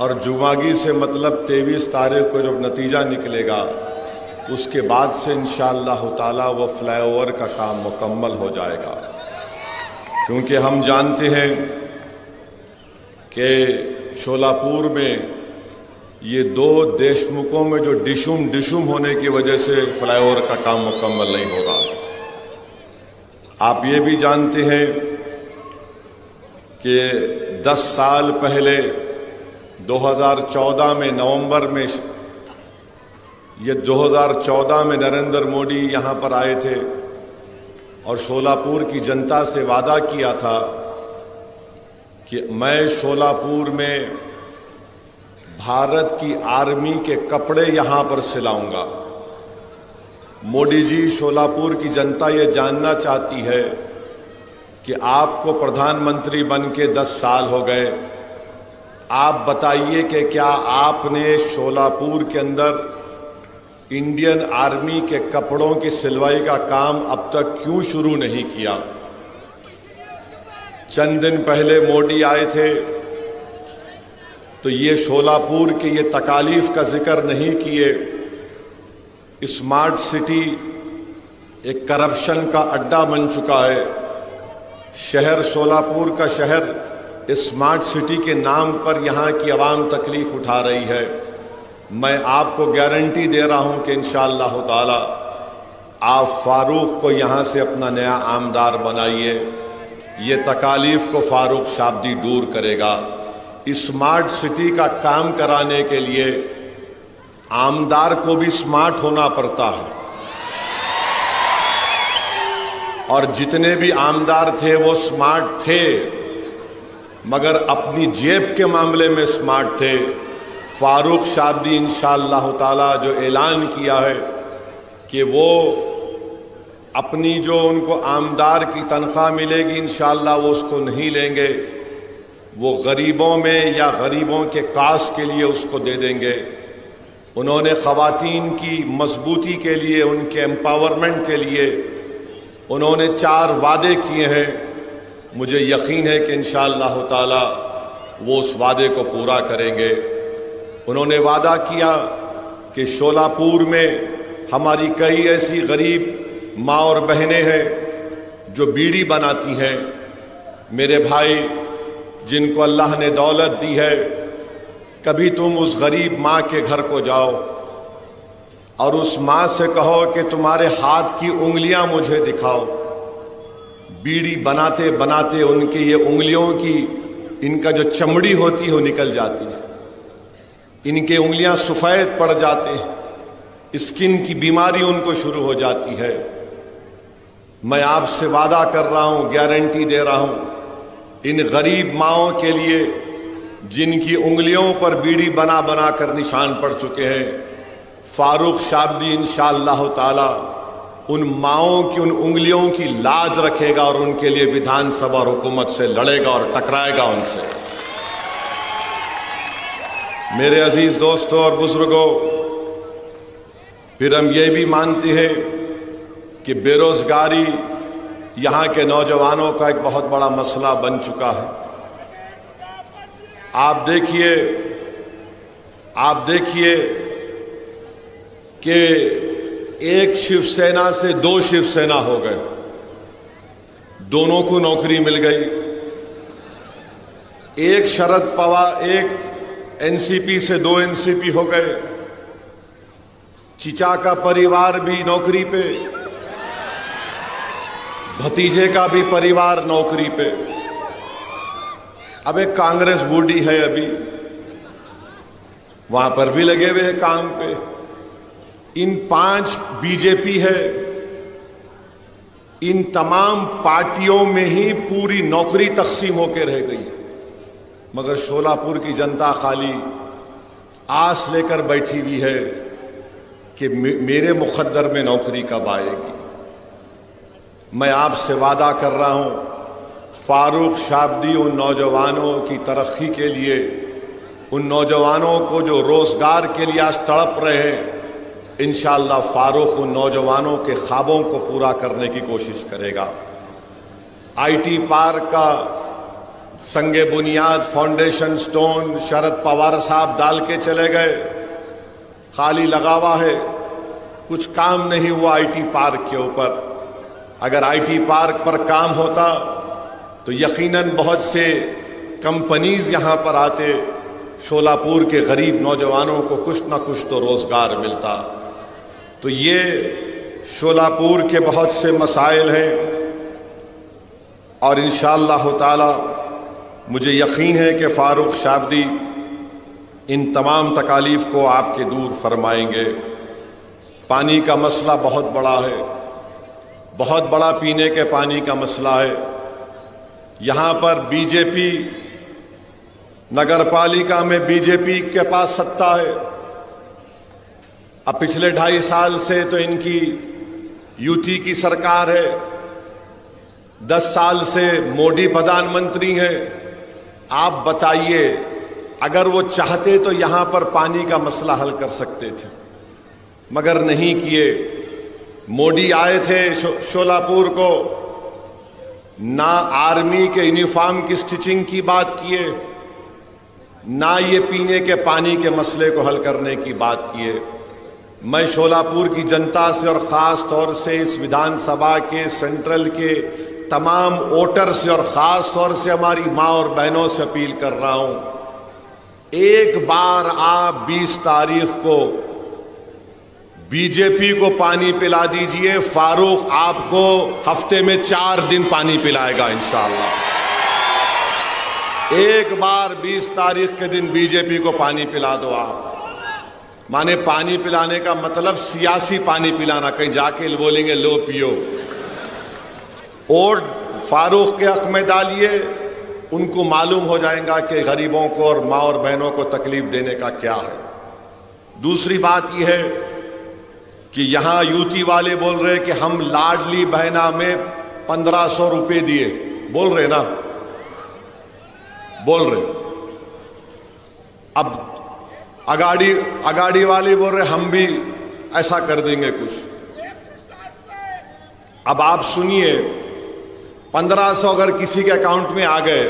और जुमागी से मतलब 23 तारीख को जब नतीजा निकलेगा उसके बाद से इंशाअल्लाह ताला वो फ्लाईओवर का काम मुकम्मल हो जाएगा। क्योंकि हम जानते हैं कि शोलापुर में ये 2 देशमुखों में जो डिशुम होने की वजह से फ्लाईओवर का काम मुकम्मल नहीं होगा। आप ये भी जानते हैं कि 10 साल पहले 2014 में नवंबर में, ये 2014 में नरेंद्र मोदी यहाँ पर आए थे और शोलापुर की जनता से वादा किया था कि मैं शोलापुर में भारत की आर्मी के कपड़े यहाँ पर सिलाऊंगा। मोदी जी, शोलापुर की जनता ये जानना चाहती है कि आपको प्रधानमंत्री बन के 10 साल हो गए, आप बताइए कि क्या आपने शोलापुर के अंदर इंडियन आर्मी के कपड़ों की सिलवाई का काम अब तक क्यों शुरू नहीं किया? चंद दिन पहले मोदी आए थे तो ये शोलापुर के ये तकालीफ का जिक्र नहीं किए। स्मार्ट सिटी एक करप्शन का अड्डा बन चुका है। शहर शोलापुर का शहर स्मार्ट सिटी के नाम पर यहाँ की आवाम तकलीफ उठा रही है। मैं आपको गारंटी दे रहा हूँ कि इंशाअल्लाह ताला आप फारूक को यहाँ से अपना नया आमदार बनाइए। ये तकालीफ को फारूक शाब्दी दूर करेगा। स्मार्ट सिटी का काम कराने के लिए आमदार को भी स्मार्ट होना पड़ता है, और जितने भी आमदार थे वो स्मार्ट थे, मगर अपनी जेब के मामले में स्मार्ट थे। फारूक शाब्दी इंशाअल्लाह ताला जो ऐलान किया है कि वो अपनी जो उनको आमदार की तनख्वाह मिलेगी इंशाअल्लाह वो उसको नहीं लेंगे, वो गरीबों में या गरीबों के कास के लिए उसको दे देंगे। उन्होंने ख़वातीन की मजबूती के लिए, उनके एम्पावरमेंट के लिए उन्होंने 4 वादे किए हैं। मुझे यकीन है कि इंशाअल्लाह ताला वो उस वादे को पूरा करेंगे। उन्होंने वादा किया कि शोलापुर में हमारी कई ऐसी गरीब माँ और बहनें हैं जो बीड़ी बनाती हैं। मेरे भाई, जिनको अल्लाह ने दौलत दी है, कभी तुम उस गरीब माँ के घर को जाओ और उस माँ से कहो कि तुम्हारे हाथ की उंगलियां मुझे दिखाओ। बीड़ी बनाते बनाते उनके ये उंगलियों की, इनका जो चमड़ी होती है वो निकल जाती है, इनके उंगलियां सफ़ेद पड़ जाते हैं, स्किन की बीमारी उनको शुरू हो जाती है। मैं आपसे वादा कर रहा हूं, गारंटी दे रहा हूं, इन गरीब माओं के लिए जिनकी उंगलियों पर बीड़ी बना बना कर निशान पड़ चुके हैं, फारूक शाब्दी इंशाअल्लाह ताला उन माओं की उन उंगलियों की लाज रखेगा और उनके लिए विधानसभा और हुकूमत से लड़ेगा और टकराएगा उनसे। मेरे अजीज दोस्तों और बुजुर्गों, फिर हम ये भी मानते हैं कि बेरोजगारी यहाँ के नौजवानों का एक बहुत बड़ा मसला बन चुका है। आप देखिए कि एक शिवसेना से 2 शिवसेना हो गए, दोनों को नौकरी मिल गई। एक शरद पवार, एक एनसीपी से 2 एनसीपी हो गए। चिचा का परिवार भी नौकरी पे, भतीजे का भी परिवार नौकरी पे। अब एक कांग्रेस बूढ़ी है, अभी वहां पर भी लगे हुए हैं काम पे। इन 5 बीजेपी है। इन तमाम पार्टियों में ही पूरी नौकरी तकसीम होकर रह गई, मगर शोलापुर की जनता खाली आस लेकर बैठी हुई है कि मेरे मुकद्दर में नौकरी कब आएगी। मैं आपसे वादा कर रहा हूं, फारूक शाब्दी उन नौजवानों की तरक्की के लिए, उन नौजवानों को जो रोजगार के लिए आज तड़प रहे हैं, इंशाअल्लाह फारूक उन नौजवानों के ख्वाबों को पूरा करने की कोशिश करेगा। आईटी पार्क का संगे बुनियाद, फाउंडेशन स्टोन शरद पवार साहब डाल के चले गए, खाली लगा हुआ है, कुछ काम नहीं हुआ आईटी पार्क के ऊपर। अगर आईटी पार्क पर काम होता तो यकीनन बहुत से कंपनीज यहां पर आते, शोलापुर के गरीब नौजवानों को कुछ ना कुछ तो रोजगार मिलता। तो ये शोलापुर के बहुत से मसाइल हैं और इंशाअल्लाह ताला मुझे यकीन है कि फारूक शाब्दी इन तमाम तकालीफ को आपके दूर फरमाएंगे। पानी का मसला बहुत बड़ा है, बहुत बड़ा पीने के पानी का मसला है। यहाँ पर बीजेपी, नगर पालिका में बीजेपी के पास सत्ता है। अब पिछले 2.5 साल से तो इनकी यूटी की सरकार है, 10 साल से मोदी प्रधानमंत्री हैं। आप बताइए, अगर वो चाहते तो यहां पर पानी का मसला हल कर सकते थे, मगर नहीं किए। मोदी आए थे शोलापुर को, ना आर्मी के यूनिफॉर्म की स्टिचिंग की बात किए, ना ये पीने के पानी के मसले को हल करने की बात किए। मैं शोलापुर की जनता से और ख़ास तौर से इस विधानसभा के सेंट्रल के तमाम वोटर से और ख़ास तौर से हमारी माँ और बहनों से अपील कर रहा हूँ, एक बार आप 20 तारीख को बीजेपी को पानी पिला दीजिए। फारूक आपको हफ्ते में 4 दिन पानी पिलाएगा इंशाअल्लाह। एक बार 20 तारीख के दिन बीजेपी को पानी पिला दो आप। माने पानी पिलाने का मतलब सियासी पानी पिलाना, कहीं जाके बोलेंगे लो पियो। और फारूक के हक में डालिए, उनको मालूम हो जाएगा कि गरीबों को और माँ और बहनों को तकलीफ देने का क्या है। दूसरी बात यह है कि यहां यूटी वाले बोल रहे कि हम लाडली बहना में 1500 रुपए दिए, बोल रहे ना, बोल रहे। अब अगाड़ी वाले बोल रहे हम भी ऐसा कर देंगे कुछ। अब आप सुनिए, 1500 अगर किसी के अकाउंट में आ गए,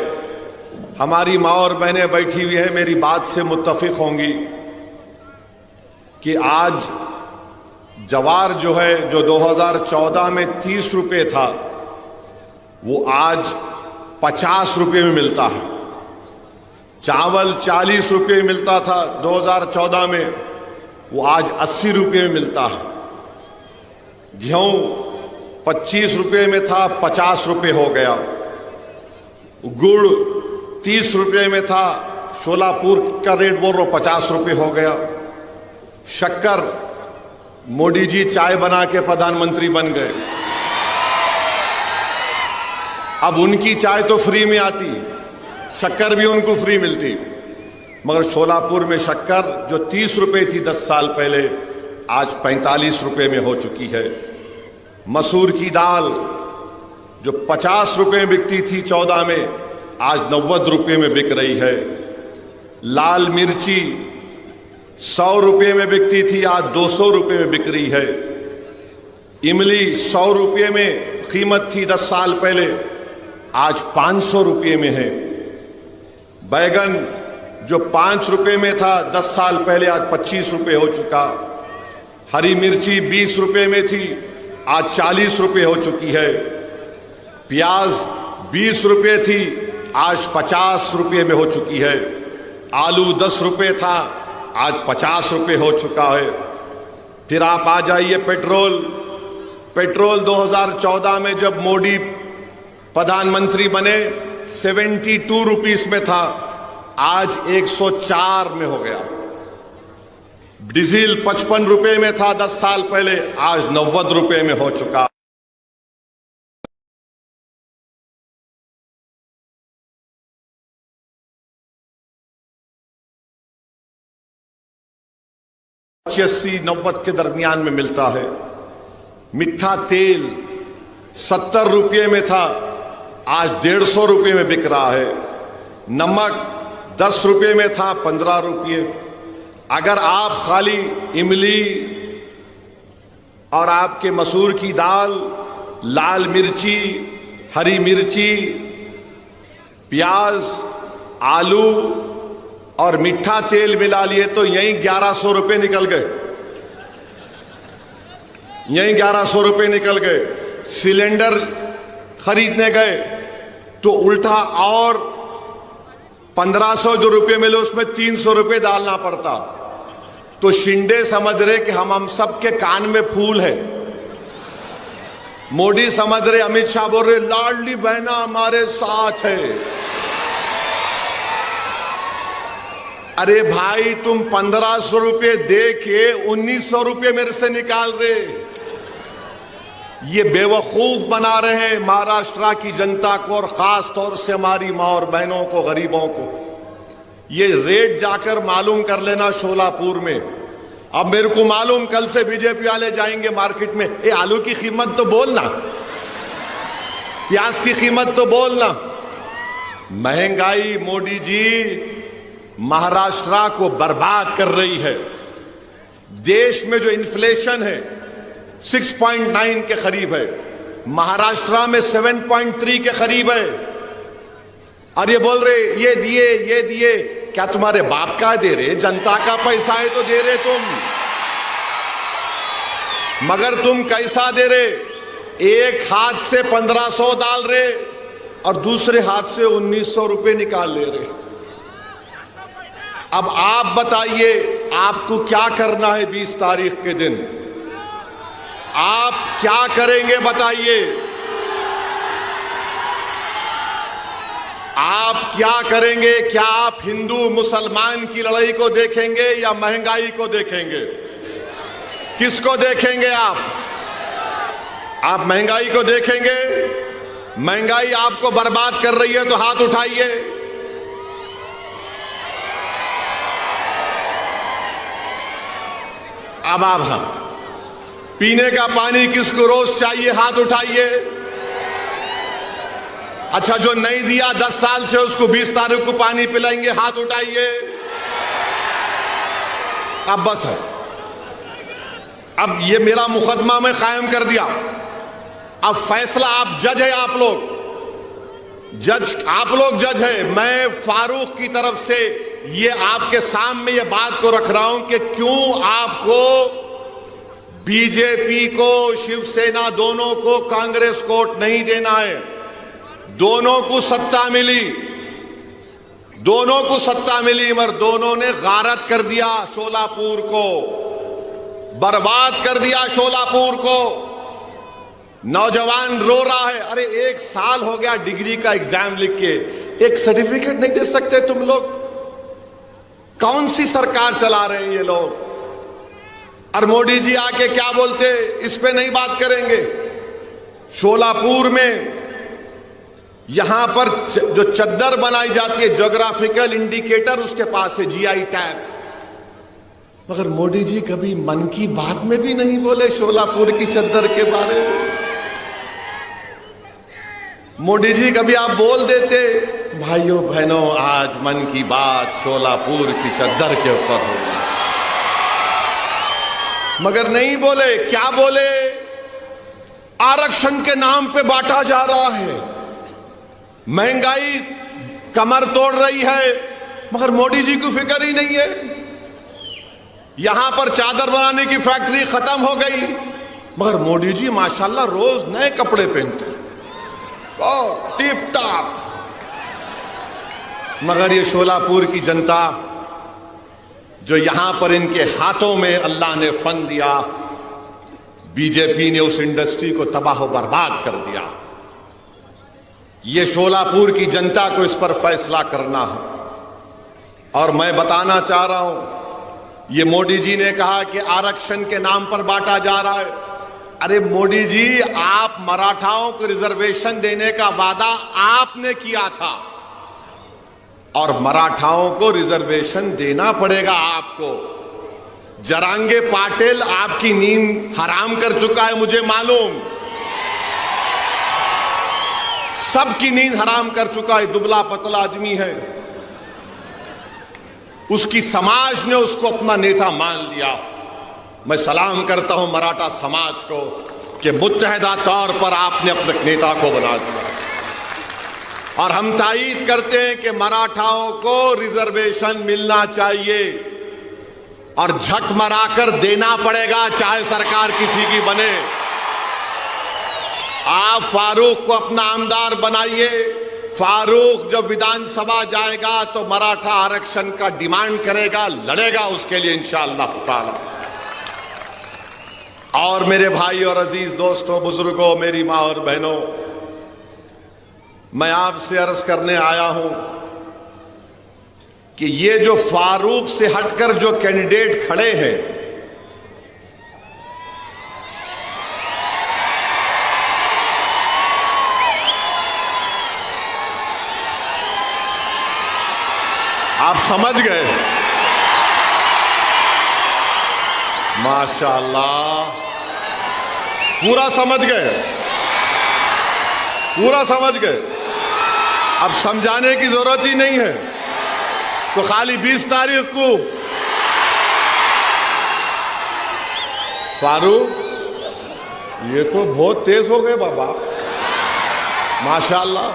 हमारी माँ और बहनें बैठी हुई है, मेरी बात से मुत्तफिक होंगी कि आज जवार जो है, जो 2014 में 30 रुपये था, वो आज 50 रुपये में मिलता है। चावल 40 रुपये मिलता था 2014 में, वो आज 80 रुपये में मिलता है। गेहूं 25 रुपये में था, 50 रुपये हो गया। गुड़ 30 रुपये में था, शोलापुर का रेट बोल रहा हूं 50 रुपये हो गया। शक्कर, मोदी जी चाय बना के प्रधानमंत्री बन गए, अब उनकी चाय तो फ्री में आती, शक्कर भी उनको फ्री मिलती। मगर शोलापुर में शक्कर जो 30 रुपये थी 10 साल पहले, आज 45 रुपये में हो चुकी है। मसूर की दाल जो 50 रुपये में बिकती थी 14 में, आज 90 रुपये में बिक रही है। लाल मिर्ची 100 रुपये में बिकती थी, आज 200 रुपये में बिक रही है। इमली 100 रुपये में कीमत थी 10 साल पहले, आज 500 रुपये में है। बैगन जो 5 रुपये में था 10 साल पहले, आज 25 रुपये हो चुका। हरी मिर्ची 20 रुपये में थी, आज 40 रुपये हो चुकी है। प्याज 20 रुपये थी, आज 50 रुपये में हो चुकी है। आलू 10 रुपये था, आज 50 रुपये हो चुका है। फिर आप आ जाइए पेट्रोल 2014 में जब मोदी प्रधानमंत्री बने 72 रुपीस में था, आज 104 में हो गया। डीजल 55 रुपये में था 10 साल पहले, आज 90 रुपये में हो चुका। 80-90 के दरमियान में मिलता है। मीठा तेल 70 रुपये में था, आज 150 रुपये में बिक रहा है। नमक 10 रुपये में था, 15 रुपये। अगर आप खाली इमली और आपके मसूर की दाल, लाल मिर्ची, हरी मिर्ची, प्याज, आलू और मीठा तेल मिला लिए तो यहीं 1100 रुपये निकल गए, यहीं 1100 रुपये निकल गए। सिलेंडर खरीदने गए तो उल्टा और 1500 जो रुपये मिले उसमें 300 रुपये डालना पड़ता। तो शिंदे समझ रहे कि हम सबके कान में फूल है। मोदी समझ रहे, अमित शाह बोल रहे लाडली बहना हमारे साथ है। अरे भाई, तुम 1500 रुपये दे के 1900 रुपये मेरे से निकाल रहे। ये बेवकूफ बना रहे हैं महाराष्ट्र की जनता को, और खास तौर से हमारी माँ और बहनों को, गरीबों को। ये रेट जाकर मालूम कर लेना शोलापुर में। अब मेरे को मालूम, कल से बीजेपी वाले जाएंगे मार्केट में, ए आलू की कीमत तो बोलना, प्याज की कीमत तो बोलना। महंगाई मोदी जी महाराष्ट्र को बर्बाद कर रही है। देश में जो इन्फ्लेशन है 6.9 के करीब है, महाराष्ट्र में 7.3 के करीब है। और ये बोल रहे ये दिए, क्या तुम्हारे बाप का दे रहे? जनता का पैसा है तो दे रहे तुम, मगर तुम कैसा दे रहे? एक हाथ से 1500 डाल रहे और दूसरे हाथ से 1900 रुपये निकाल ले रहे। अब आप बताइए, आपको क्या करना है 20 तारीख के दिन? आप क्या करेंगे बताइए? आप क्या करेंगे? क्या आप हिंदू मुसलमान की लड़ाई को देखेंगे या महंगाई को देखेंगे? किसको देखेंगे आप? आप महंगाई को देखेंगे? महंगाई आपको बर्बाद कर रही है तो हाथ उठाइए। अब आप हम पीने का पानी किसको रोज चाहिए? हाथ उठाइए। अच्छा, जो नहीं दिया 10 साल से उसको 20 तारीख को पानी पिलाएंगे? हाथ उठाइए। अब बस है, अब ये मेरा मुकदमा मैं कायम कर दिया, अब फैसला आप जज है, आप लोग जज है। मैं फारूक की तरफ से ये आपके सामने ये बात को रख रहा हूं कि क्यों आपको बीजेपी को, शिवसेना दोनों को कांग्रेस को वोट नहीं देना है। दोनों को सत्ता मिली मगर दोनों ने गारत कर दिया शोलापुर को, बर्बाद कर दिया शोलापुर को। नौजवान रो रहा है, अरे 1 साल हो गया डिग्री का एग्जाम लिख के, एक सर्टिफिकेट नहीं दे सकते तुम लोग? कौन सी सरकार चला रहे हैं ये लोग? और मोदी जी आके क्या बोलते, इस पे नहीं बात करेंगे। शोलापुर में यहां पर जो चद्दर बनाई जाती है, ज्योग्राफिकल इंडिकेटर उसके पास है, जीआई टैग, मगर मोदी जी कभी मन की बात में भी नहीं बोले शोलापुर की चद्दर के बारे में। मोदी जी कभी आप बोल देते, भाइयों बहनों आज मन की बात शोलापुर की चद्दर के ऊपर होगी, मगर नहीं बोले। क्या बोले? आरक्षण के नाम पे बांटा जा रहा है, महंगाई कमर तोड़ रही है, मगर मोदी जी को फिक्र ही नहीं है। यहां पर चादर बनाने की फैक्ट्री खत्म हो गई, मगर मोदी जी माशाल्लाह रोज नए कपड़े पहनते, बहुत टिप टॉप। मगर ये शोलापुर की जनता जो यहां पर इनके हाथों में अल्लाह ने फन दिया, बीजेपी ने उस इंडस्ट्री को तबाह बर्बाद कर दिया। ये शोलापुर की जनता को इस पर फैसला करना है। और मैं बताना चाह रहा हूं, ये मोदी जी ने कहा कि आरक्षण के नाम पर बांटा जा रहा है। अरे मोदी जी, आप मराठाओं को रिजर्वेशन देने का वादा आपने किया था, और मराठाओं को रिजर्वेशन देना पड़ेगा आपको। जरांगे पाटिल आपकी नींद हराम कर चुका है, मुझे मालूम, सबकी नींद हराम कर चुका है। दुबला पतला आदमी है, उसकी समाज ने उसको अपना नेता मान लिया। मैं सलाम करता हूं मराठा समाज को कि मुत्तहदा तौर पर आपने अपने नेता को बना दिया। और हम तायीद करते हैं कि मराठाओं को रिजर्वेशन मिलना चाहिए और झक मराकर देना पड़ेगा, चाहे सरकार किसी की बने। आप फारूक को अपना आमदार बनाइए। फारूक जब विधानसभा जाएगा तो मराठा आरक्षण का डिमांड करेगा, लड़ेगा उसके लिए इंशाअल्लाह ताला। और मेरे भाई और अजीज दोस्तों, बुजुर्गों, मेरी मां और बहनों, मैं आपसे अर्ज करने आया हूं कि ये जो फारूक से हटकर जो कैंडिडेट खड़े हैं, आप समझ गए? माशाअल्लाह, पूरा समझ गए, पूरा समझ गए। अब समझाने की जरूरत ही नहीं है। तो खाली 20 तारीख को फारूक, ये तो बहुत तेज हो गए बाबा, माशाअल्लाह।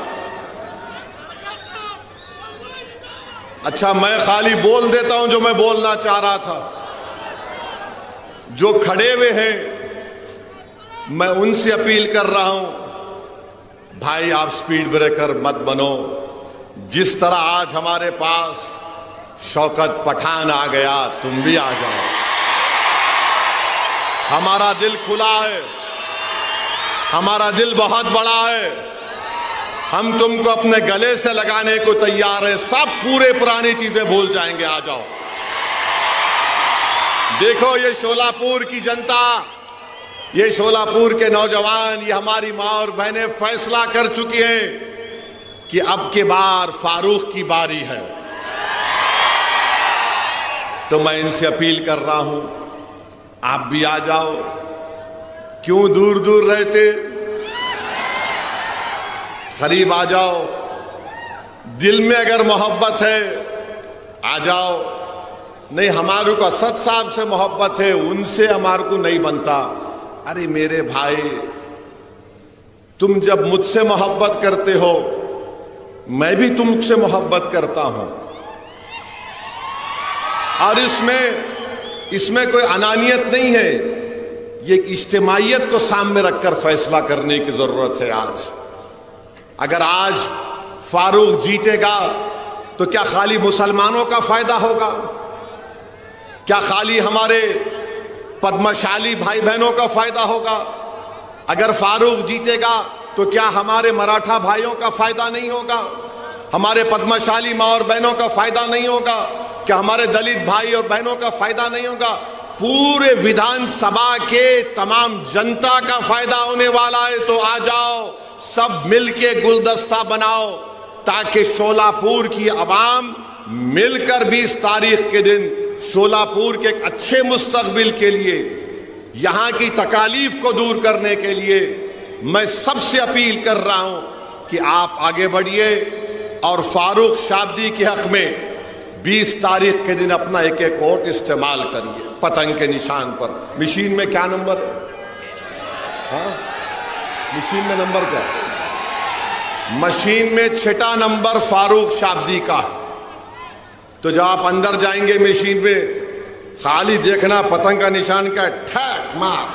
अच्छा, मैं खाली बोल देता हूं जो मैं बोलना चाह रहा था। जो खड़े हुए हैं, मैं उनसे अपील कर रहा हूं, भाई आप स्पीड ब्रेकर मत बनो। जिस तरह आज हमारे पास शौकत पठान आ गया, तुम भी आ जाओ। हमारा दिल खुला है, हमारा दिल बहुत बड़ा है, हम तुमको अपने गले से लगाने को तैयार है। सब पूरे पुरानी चीजें भूल जाएंगे, आ जाओ। देखो ये शोलापुर की जनता, ये शोलापुर के नौजवान, ये हमारी मां और बहनें फैसला कर चुकी हैं कि अब के बार फारूक की बारी है। तो मैं इनसे अपील कर रहा हूं, आप भी आ जाओ। क्यों दूर दूर रहते, करीब आ जाओ। दिल में अगर मोहब्बत है, आ जाओ। नहीं हमारे को असद साहब से मोहब्बत है, उनसे हमारे को नहीं बनता। अरे मेरे भाई, तुम जब मुझसे मोहब्बत करते हो, मैं भी तुमसे मोहब्बत करता हूं, और इसमें कोई अनानियत नहीं है। ये इज्तिमाइयत को सामने रखकर फैसला करने की जरूरत है। आज अगर आज फारूक जीतेगा तो क्या खाली मुसलमानों का फायदा होगा? क्या खाली हमारे पद्मशाली भाई बहनों का फायदा होगा? अगर फारूक जीतेगा तो क्या हमारे मराठा भाइयों का फायदा नहीं होगा? हमारे पद्मशाली माँ और बहनों का फायदा नहीं होगा? क्या हमारे दलित भाई और बहनों का फायदा नहीं होगा? पूरे विधानसभा के तमाम जनता का फायदा होने वाला है। तो आ जाओ, सब मिलके गुलदस्ता बनाओ, ताकि शोलापुर की आवाम मिलकर 20 तारीख के दिन शोलापुर के एक अच्छे मुस्तकबिल के लिए, यहां की तकालीफ को दूर करने के लिए मैं सबसे अपील कर रहा हूं कि आप आगे बढ़िए और फारूक शाब्दी के हक में 20 तारीख के दिन अपना एक एक वोट इस्तेमाल करिए पतंग के निशान पर। मशीन में क्या नंबर है? हाँ, मशीन में नंबर क्या है? मशीन में 6ठा नंबर फारूक शाब्दी का। तो जब आप अंदर जाएंगे मशीन में, खाली देखना पतंग का निशान क्या है, ठैक मार,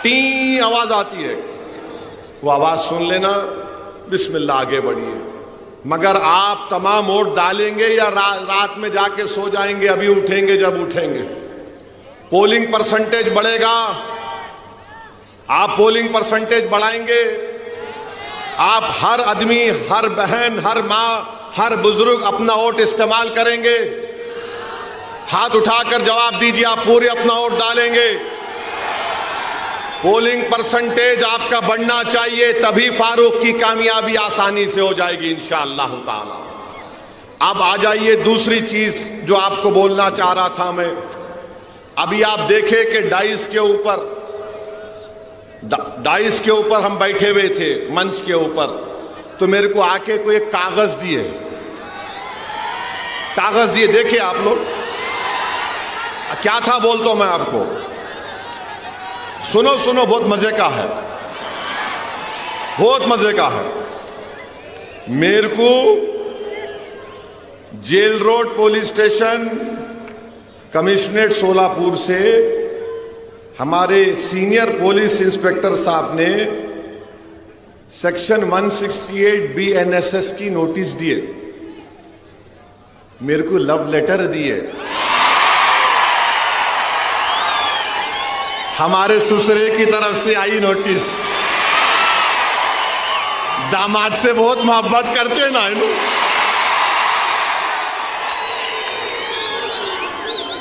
टी आवाज आती है, वो आवाज सुन लेना, बिस्मिल्लाह आगे बढ़िए। मगर आप तमाम वोट डालेंगे या रात में जाके सो जाएंगे, अभी उठेंगे जब उठेंगे। पोलिंग परसेंटेज बढ़ेगा, आप पोलिंग परसेंटेज बढ़ाएंगे। आप हर आदमी, हर बहन, हर माँ, हर बुजुर्ग अपना वोट इस्तेमाल करेंगे। हाथ उठाकर जवाब दीजिए, आप पूरे अपना वोट डालेंगे। पोलिंग परसेंटेज आपका बढ़ना चाहिए, तभी फारूक की कामयाबी आसानी से हो जाएगी इंशाअल्लाह ताला। अब आ जाइए दूसरी चीज जो आपको बोलना चाह रहा था मैं। अभी आप देखें कि डाइस के ऊपर हम बैठे हुए थे, मंच के ऊपर, तो मेरे को आके कोई एक कागज दिए, देखिए आप लोग क्या था, बोलता हूं मैं आपको, सुनो, बहुत मजे का है, बहुत मजे का है। मेरे को jail road police station commissionerate Solapur से हमारे सीनियर पुलिस इंस्पेक्टर साहब ने सेक्शन 168 BNSS की नोटिस दिए, मेरे को लव लेटर दिए। हमारे ससुरे की तरफ से आई नोटिस। दामाद से बहुत मोहब्बत करते ना इन,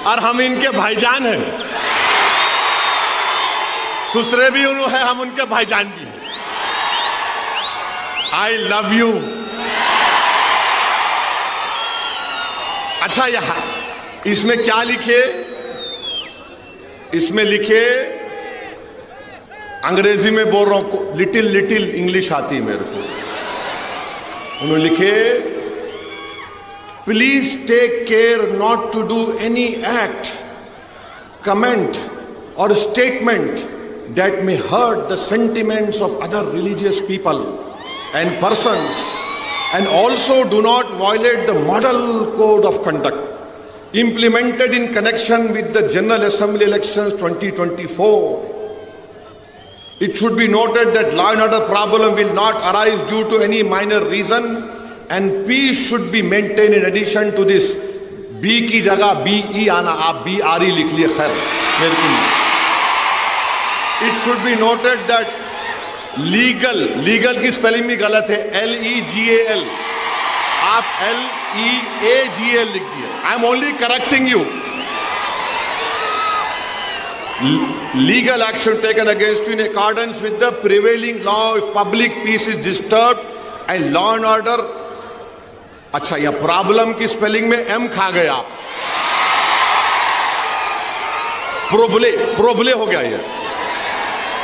और हम इनके भाईजान हैं। ससुरे भी उन्होंने है, हम उनके भाईजान भी हैं। I love you. अच्छा, यहां इसमें क्या लिखे? इसमें लिखे, अंग्रेजी में बोल रहा हूं, लिटिल इंग्लिश आती है मेरे को। उन्होंने लिखे, please take care not to do any act, comment और statement that may hurt the sentiments of other religious people and persons, and also do not violate the model code of conduct implemented in connection with the General Assembly elections 2024. It should be noted that law and order problem will not arise due to any minor reason, and peace should be maintained. In addition to this, B की जगह BE आना, आप BRE लिख लिए, खैर मेरे को। It should be noted that legal की स्पेलिंग भी गलत है, LEGAL, आप LEAGL लिख दिए। I am only correcting you. Legal action taken against you in accordance with the prevailing law if public peace is disturbed and law and order। अच्छा, यह प्रॉब्लम की स्पेलिंग में M खा गया, प्रोबले हो गया, ये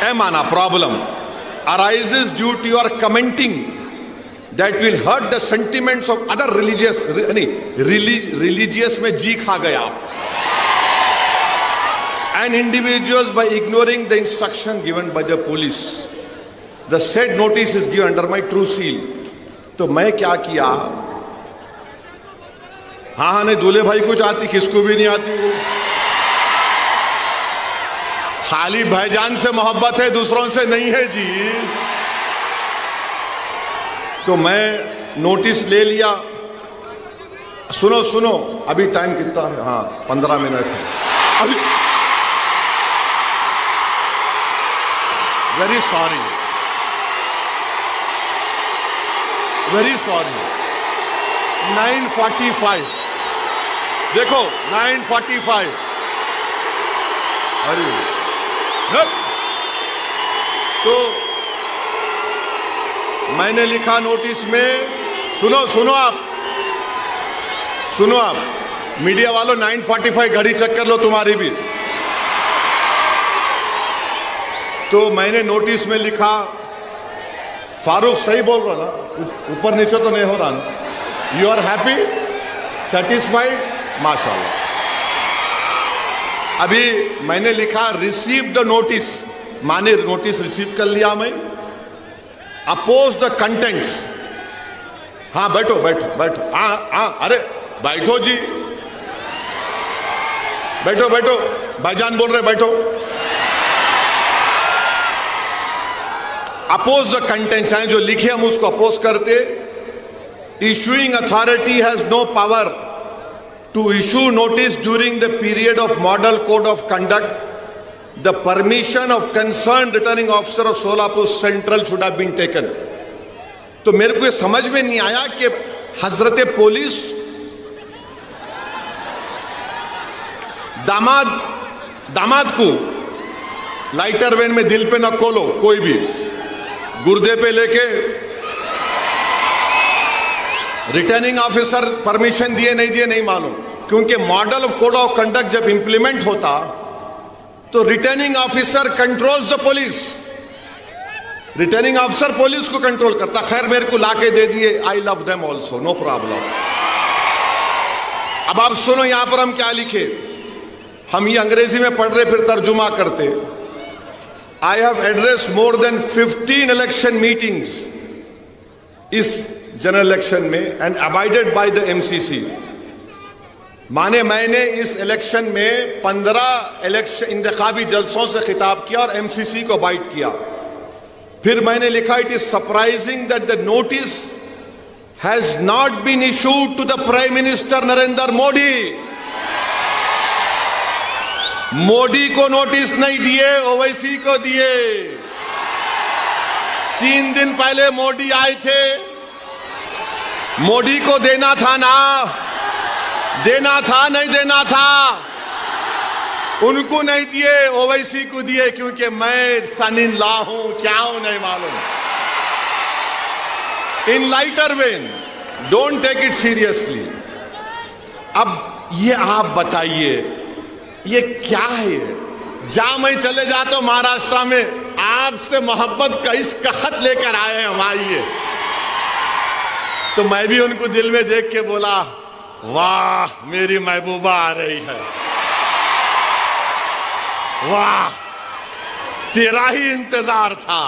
M आना, problem arises due to your commenting that will hurt the sentiments of other religious, religious में जी खा गया आप, and individuals by ignoring the instruction given by the police. The said notice is given under my true seal. तो मैं क्या किया, हाँ नहीं दूल्हे भाई कुछ आती, किसको भी नहीं आती वो, खाली भाईजान से मोहब्बत है, दूसरों से नहीं है जी। तो मैं नोटिस ले लिया। सुनो सुनो, अभी टाइम कितना है? हाँ 15 मिनट है अभी। Very sorry, very sorry. 9:45 देखो, 9:45। अरे तो मैंने लिखा नोटिस में, सुनो सुनो आप, सुनो आप मीडिया वालों, 9:45 घड़ी चेक कर लो तुम्हारी भी। तो मैंने नोटिस में लिखा, फारूक सही बोल रहा ना, ऊपर नीचे तो नहीं हो रहा ना? यू आर हैप्पी, सेटिस्फाइड, माशाल्लाह। अभी मैंने लिखा रिसीव द नोटिस, माने नोटिस रिसीव कर लिया मैं। अपोज द कंटेंट्स, हाँ बैठो बैठो बैठो, हाँ हाँ अरे बैठो जी, बैठो बैठो, भाईजान बोल रहे बैठो। अपोज द कंटेंट्स हैं जो लिखे, हम उसको अपोज करते। Issuing authority has no power to issue notice during the period of model code of conduct. The permission of concern returning officer of Solapur central should have been taken. तो मेरे को ये समझ में नहीं आया कि हजरत पुलिस दामाद को लाइटर वैन में दिल पे न खोलो, कोई भी गुर्दे पे लेके रिटर्निंग ऑफिसर परमिशन दिए नहीं दिए नहीं मालूम, क्योंकि model of code of conduct जब इंप्लीमेंट होता तो returning officer controls the police, returning officer police को कंट्रोल करता। खैर मेरे को लाके दे दिए, I love them also, no problem. अब आप सुनो यहां पर हम क्या लिखे, हम ये अंग्रेजी में पढ़ रहे फिर तर्जुमा करते। I have address more than 15 election meetings इस जनरल इलेक्शन में and abided by the MCC. माने मैंने इस इलेक्शन में 15 इलेक्शन इंतखाबी जलसों से खिताब किया और एमसीसी को बाइट किया। फिर मैंने लिखा, it is surprising that the notice has not been issued to the prime minister Narendra Modi. Modi को नोटिस नहीं दिए, ओवैसी को दिए। 3 दिन पहले मोदी आए थे, मोदी को देना था ना, देना था नहीं देना था, उनको नहीं दिए, ओवैसी को दिए, क्योंकि मैं सन इन लॉ हूं, क्या हूं नहीं मालूम। In lighter vein, don't take it seriously. अब ये आप बताइए ये क्या है? जहां मैं चले जाता हूं महाराष्ट्र में, आपसे मोहब्बत का इसका खत लेकर आए हम, आइए। तो मैं भी उनको दिल में देख के बोला, वाह मेरी महबूबा आ रही है, वाह तेरा ही इंतजार था।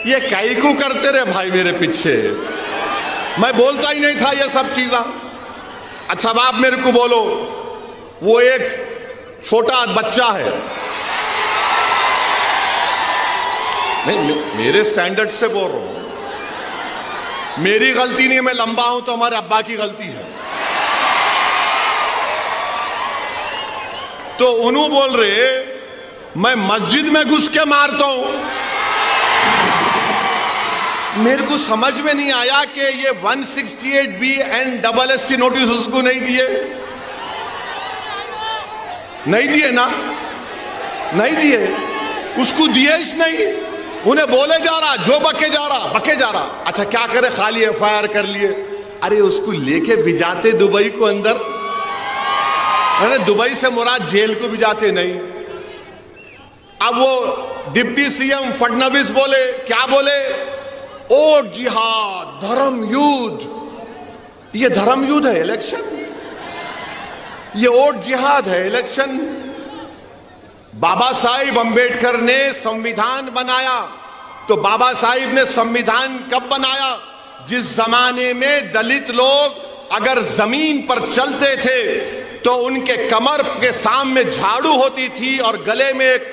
ये कैकू करते रहे भाई मेरे पीछे, मैं बोलता ही नहीं था ये सब चीजें। अच्छा अब आप मेरे को बोलो, वो एक छोटा बच्चा है, नहीं मेरे स्टैंडर्ड से बोल रहा हूं, मेरी गलती नहीं है, मैं लंबा हूं तो हमारे अब्बा की गलती है। तो उन्होंने बोल रहे मैं मस्जिद में घुस के मारता हूं। मेरे को समझ में नहीं आया कि ये 168B एंड SS की नोटिस उसको नहीं दिए, नहीं दिए ना, नहीं दिए, उसको दिए ही नहीं। उन्हें बोले जा रहा, जो बके जा रहा, बके जा रहा। अच्छा क्या करे, खाली FIR कर लिए। अरे उसको लेके भिजाते दुबई को अंदर, अरे दुबई से मुराद जेल को भिजाते नहीं। अब वो डिप्टी सीएम फडणवीस बोले, क्या बोले? ओट जिहाद, धर्म युद्ध। ये धर्म युद्ध है इलेक्शन? ये ओट जिहाद है इलेक्शन? बाबा साहिब अंबेडकर ने संविधान बनाया, तो बाबा साहिब ने संविधान कब बनाया? जिस जमाने में दलित लोग अगर जमीन पर चलते थे तो उनके कमर के सामने झाड़ू होती थी और गले में एक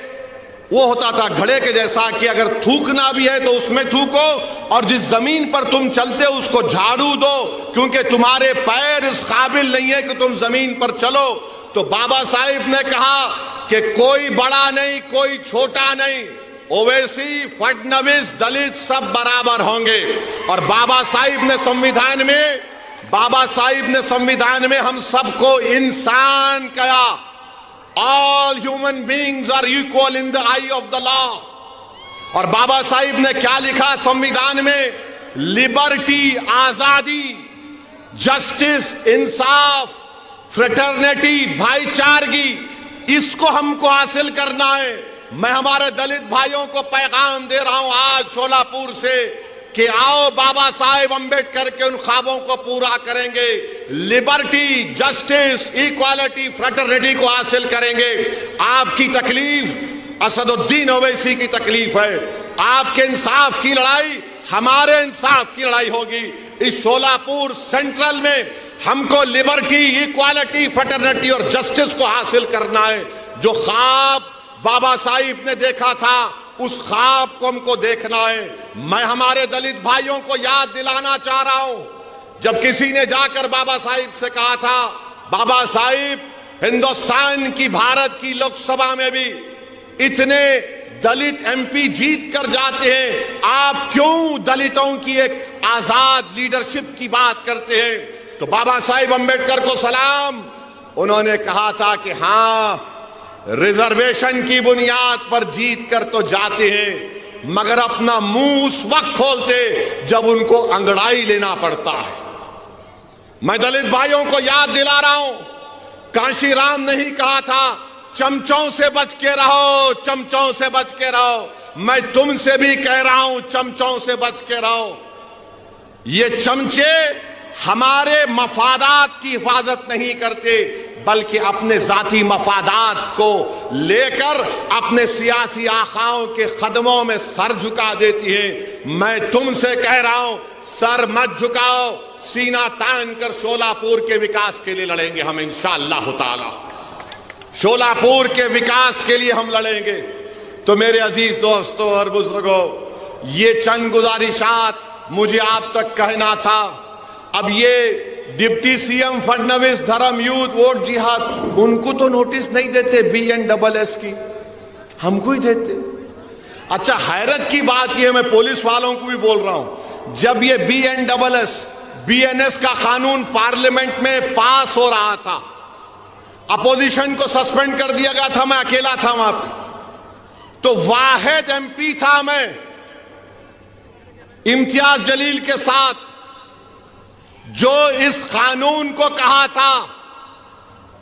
वो होता था घड़े के जैसा कि अगर थूकना भी है तो उसमें थूको, और जिस जमीन पर तुम चलते हो उसको झाड़ू दो, क्योंकि तुम्हारे पैर इस काबिल नहीं है कि तुम जमीन पर चलो। तो बाबा साहिब ने कहा कि कोई बड़ा नहीं, कोई छोटा नहीं, ओवैसी, फडणवीस, दलित सब बराबर होंगे। और बाबा साहिब ने संविधान में हम सबको इंसान कहा। All human beings are equal in the eye of the law. और बाबा साहिब ने क्या लिखा संविधान में? लिबर्टी, आजादी, जस्टिस, इंसाफ, फ्रेटर्निटी, भाईचारगी, इसको हमको हासिल करना है। मैं हमारे दलित भाइयों को पैगाम दे रहा हूं आज शोलापुर से कि आओ बाबा साहेब अंबेडकर के उन ख्वाबों को पूरा करेंगे। लिबर्टी, जस्टिस, इक्वालिटी, फ्रेटर्निटी को हासिल करेंगे। आपकी तकलीफ असदुद्दीन ओवैसी की तकलीफ है। आपके इंसाफ की लड़ाई हमारे इंसाफ की लड़ाई होगी। इस शोलापुर सेंट्रल में हमको लिबर्टी, इक्वालिटी, फ्रेटर्निटी और जस्टिस को हासिल करना है। जो ख्वाब बाबा साहिब ने देखा था उस ख्वाब को हमको देखना है। मैं हमारे दलित भाइयों को याद दिलाना चाह रहा हूं, जब किसी ने जाकर बाबा साहिब से कहा था, बाबा साहिब हिंदुस्तान की, भारत की लोकसभा में भी इतने दलित एमपी जीत कर जाते हैं, आप क्यों दलितों की एक आजाद लीडरशिप की बात करते हैं? तो बाबा साहिब अंबेडकर को सलाम, उन्होंने कहा था कि हां, रिजर्वेशन की बुनियाद पर जीत कर तो जाते हैं, मगर अपना मुंह उस वक्त खोलते जब उनको अंगड़ाई लेना पड़ता है। मैं दलित भाइयों को याद दिला रहा हूं, कांशीराम नहीं कहा था चमचों से बच के रहो, चमचों से बच के रहो। मैं तुमसे भी कह रहा हूं चमचों से बच के रहो। ये चमचे हमारे मफादात की हिफाजत नहीं करते, बल्कि अपने जाती मफादात को लेकर अपने सियासी आखाओं के कदमों में सर झुका देती है। मैं तुमसे कह रहा हूं सर मत झुकाओ, सीना तान कर शोलापुर के विकास के लिए लड़ेंगे हम इंशाअल्लाह ताला। शोलापुर के विकास के लिए हम लड़ेंगे। तो मेरे अजीज दोस्तों और बुजुर्गों, ये चंद गुजारिशात मुझे आप तक कहना था। अब ये डिप्टी सीएम फडणवीस, धर्म युद्ध, वोट जिहाद, उनको तो नोटिस नहीं देते BNSS की, हमको ही देते। अच्छा, हैरत की बात यह, मैं पुलिस वालों को भी बोल रहा हूं, जब ये BNS का कानून पार्लियामेंट में पास हो रहा था, अपोजिशन को सस्पेंड कर दिया गया था, मैं अकेला था वहां पे, तो वाहिद MP था मैं इम्तियाज जलील के साथ, जो इस कानून को कहा था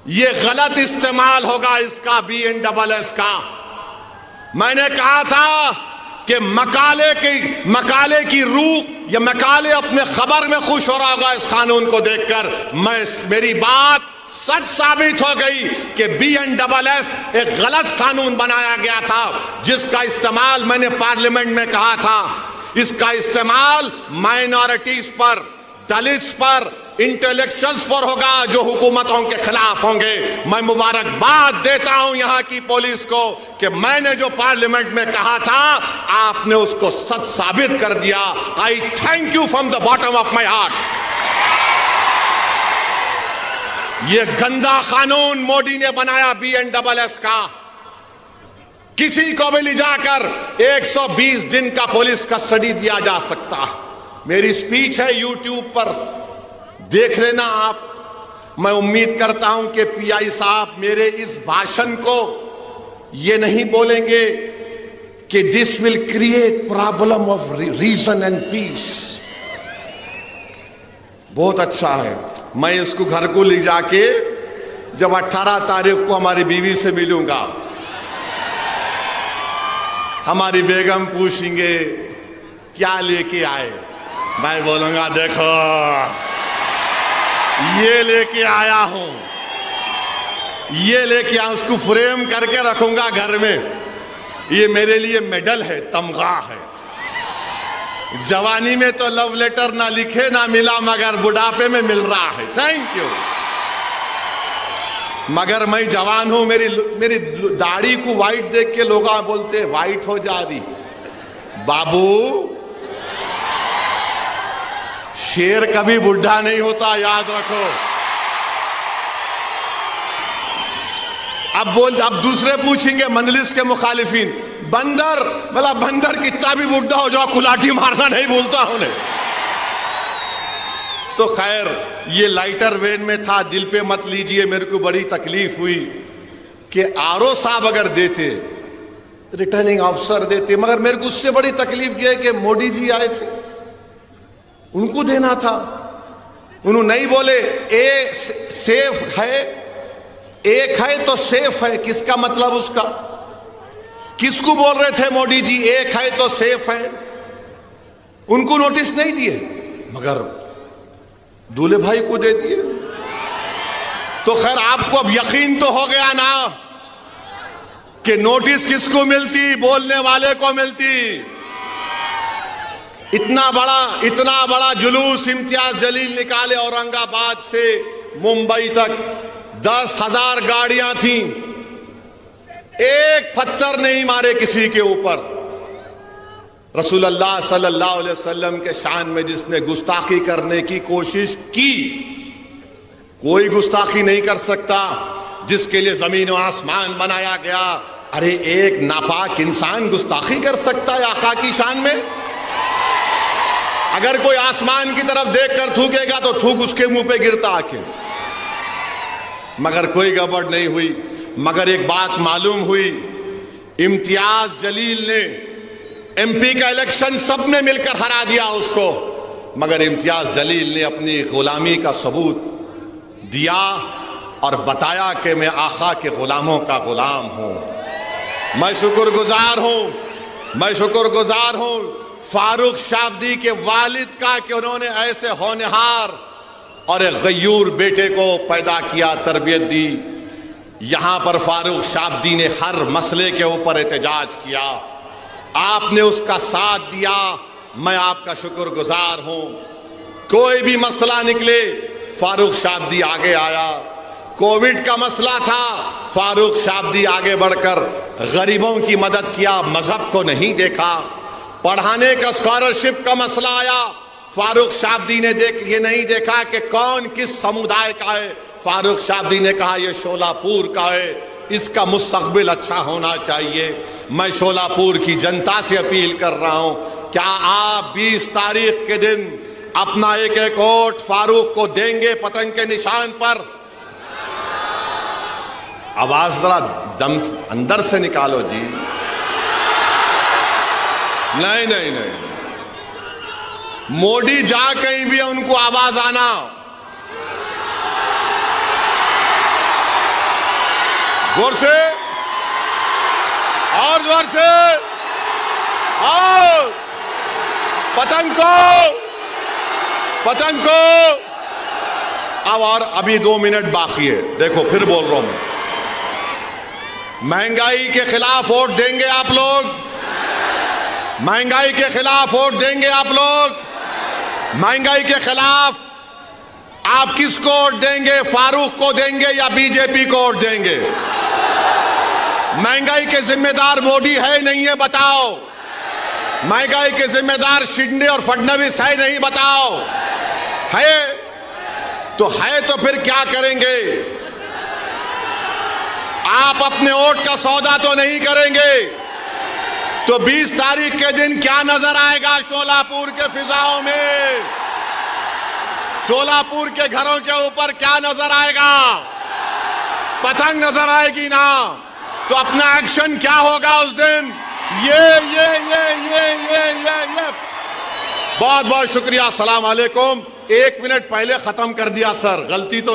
ये गलत इस्तेमाल होगा इसका, BNSS का। मैंने कहा था कि मकाले की रूह या मकाले अपने खबर में खुश हो रहा होगा इस कानून को देखकर। मेरी बात सच साबित हो गई कि BNSS एक गलत कानून बनाया गया था, जिसका इस्तेमाल मैंने पार्लियामेंट में कहा था, इसका इस्तेमाल माइनॉरिटीज पर, दलित्स पर, इंटेलेक्चुअल्स पर होगा जो हुकूमतों के खिलाफ होंगे। मैं मुबारकबाद देता हूं यहां की पुलिस को कि मैंने जो पार्लियामेंट में कहा था आपने उसको सच साबित कर दिया। आई thank you from the bottom of my heart. ये गंदा कानून मोदी ने बनाया BNSS का, किसी को भी ले जाकर 120 दिन का पुलिस कस्टडी दिया जा सकता। मेरी स्पीच है YouTube पर, देख लेना आप। मैं उम्मीद करता हूं कि PI साहब मेरे इस भाषण को ये नहीं बोलेंगे कि this will create problem of reason and peace. बहुत अच्छा है, मैं इसको घर को ले जाके जब 18 तारीख को हमारी बीवी से मिलूंगा हमारी बेगम पूछेंगे क्या लेके आए, मैं बोलूंगा देखो ये लेके आया हूं, ये लेके आया, उसको फ्रेम करके रखूंगा घर में। ये मेरे लिए मेडल है, तमगा है। जवानी में तो लव लेटर ना लिखे ना मिला, मगर बुढ़ापे में मिल रहा है। Thank you. मगर मैं जवान हूं, मेरी दाढ़ी को वाइट देख के लोग बोलते वाइट हो जा रही। बाबू, शेर कभी बुढ़ा नहीं होता, याद रखो। अब दूसरे पूछेंगे मंजलिस के मुखालिफिन, बंदर, मतलब बंदर कितना भी बुढ़ा हो जाओ कुलाठी मारना नहीं भूलता उन्हें। तो खैर, ये लाइटर वेन में था, दिल पे मत लीजिए। मेरे को बड़ी तकलीफ हुई कि आरओ साहब अगर देते, रिटर्निंग ऑफिसर देते, मगर मेरे को उससे बड़ी तकलीफ यह है कि मोदी जी आए थे, उनको देना था। उन्होंने नहीं बोले ए सेफ है, एक है तो सेफ है, किसका मतलब उसका? किसको बोल रहे थे मोदी जी एक है तो सेफ है? उनको नोटिस नहीं दिए, मगर दूल्हे भाई को दे दिए। तो खैर, आपको अब यकीन तो हो गया ना कि नोटिस किसको मिलती? बोलने वाले को मिलती। इतना बड़ा जुलूस इम्तियाज जलील निकाले औरंगाबाद से मुंबई तक, 10,000 गाड़ियां थी, एक पत्थर नहीं मारे किसी के ऊपर। रसूलुल्लाह सल्लल्लाहु अलैहि वसल्लम के शान में जिसने गुस्ताखी करने की कोशिश की, कोई गुस्ताखी नहीं कर सकता जिसके लिए जमीन और आसमान बनाया गया। अरे एक नापाक इंसान गुस्ताखी कर सकता है आका की शान में? अगर कोई आसमान की तरफ देखकर थूकेगा तो थूक उसके मुंह पे गिरता आके। मगर कोई गड़बड़ नहीं हुई। मगर एक बात मालूम हुई, इम्तियाज जलील ने एमपी का इलेक्शन सबने मिलकर हरा दिया उसको, मगर इम्तियाज जलील ने अपनी गुलामी का सबूत दिया और बताया कि मैं आका के गुलामों का गुलाम हूं। मैं शुक्रगुजार हूं फारूक शाब्दी के वालिद का कि उन्होंने ऐसे होनहार और एक गयूर बेटे को पैदा किया, तरबियत दी। यहां पर फारूक शाब्दी ने हर मसले के ऊपर एहतजाज किया, आपने उसका साथ दिया, मैं आपका शुक्रगुजार हूं। कोई भी मसला निकले, फारूक शाब्दी आगे आया। कोविड का मसला था, फारूक शाब्दी आगे बढ़कर गरीबों की मदद किया, मजहब को नहीं देखा। पढ़ाने का स्कॉलरशिप का मसला आया, फारूक शाब्दी ने ये नहीं देखा कि कौन किस समुदाय का है। फारूक शाब्दी ने कहा ये शोलापुर का है, इसका मुस्तकबिल अच्छा होना चाहिए। मैं शोलापुर की जनता से अपील कर रहा हूं, क्या आप 20 तारीख के दिन अपना एक वोट फारूक को देंगे पतंग के निशान पर? आवाज जरा दम अंदर से निकालो जी। नहीं, मोदी जा कहीं भी उनको आवाज आना। जोर से और जोर से, और पतंग को अब, और अभी 2 मिनट बाकी है। देखो फिर बोल रहा हूं मैं, महंगाई के खिलाफ वोट देंगे आप लोग? महंगाई के खिलाफ वोट देंगे आप लोग? महंगाई के खिलाफ आप किसको वोट देंगे? फारूक को देंगे या बीजेपी को वोट देंगे? महंगाई के जिम्मेदार मोदी है नहीं है, बताओ। महंगाई के जिम्मेदार शिंदे और फडणवीस है नहीं, बताओ। है तो फिर क्या करेंगे? आप अपने वोट का सौदा तो नहीं करेंगे, तो 20 तारीख के दिन क्या नजर आएगा शोलापुर के फिजाओं में? शोलापुर के घरों के ऊपर क्या नजर आएगा? पतंग नजर आएगी ना? तो अपना एक्शन क्या होगा उस दिन? ये बहुत बहुत शुक्रिया। अस्सलाम वालेकुम। 1 मिनट पहले खत्म कर दिया सर, गलती तो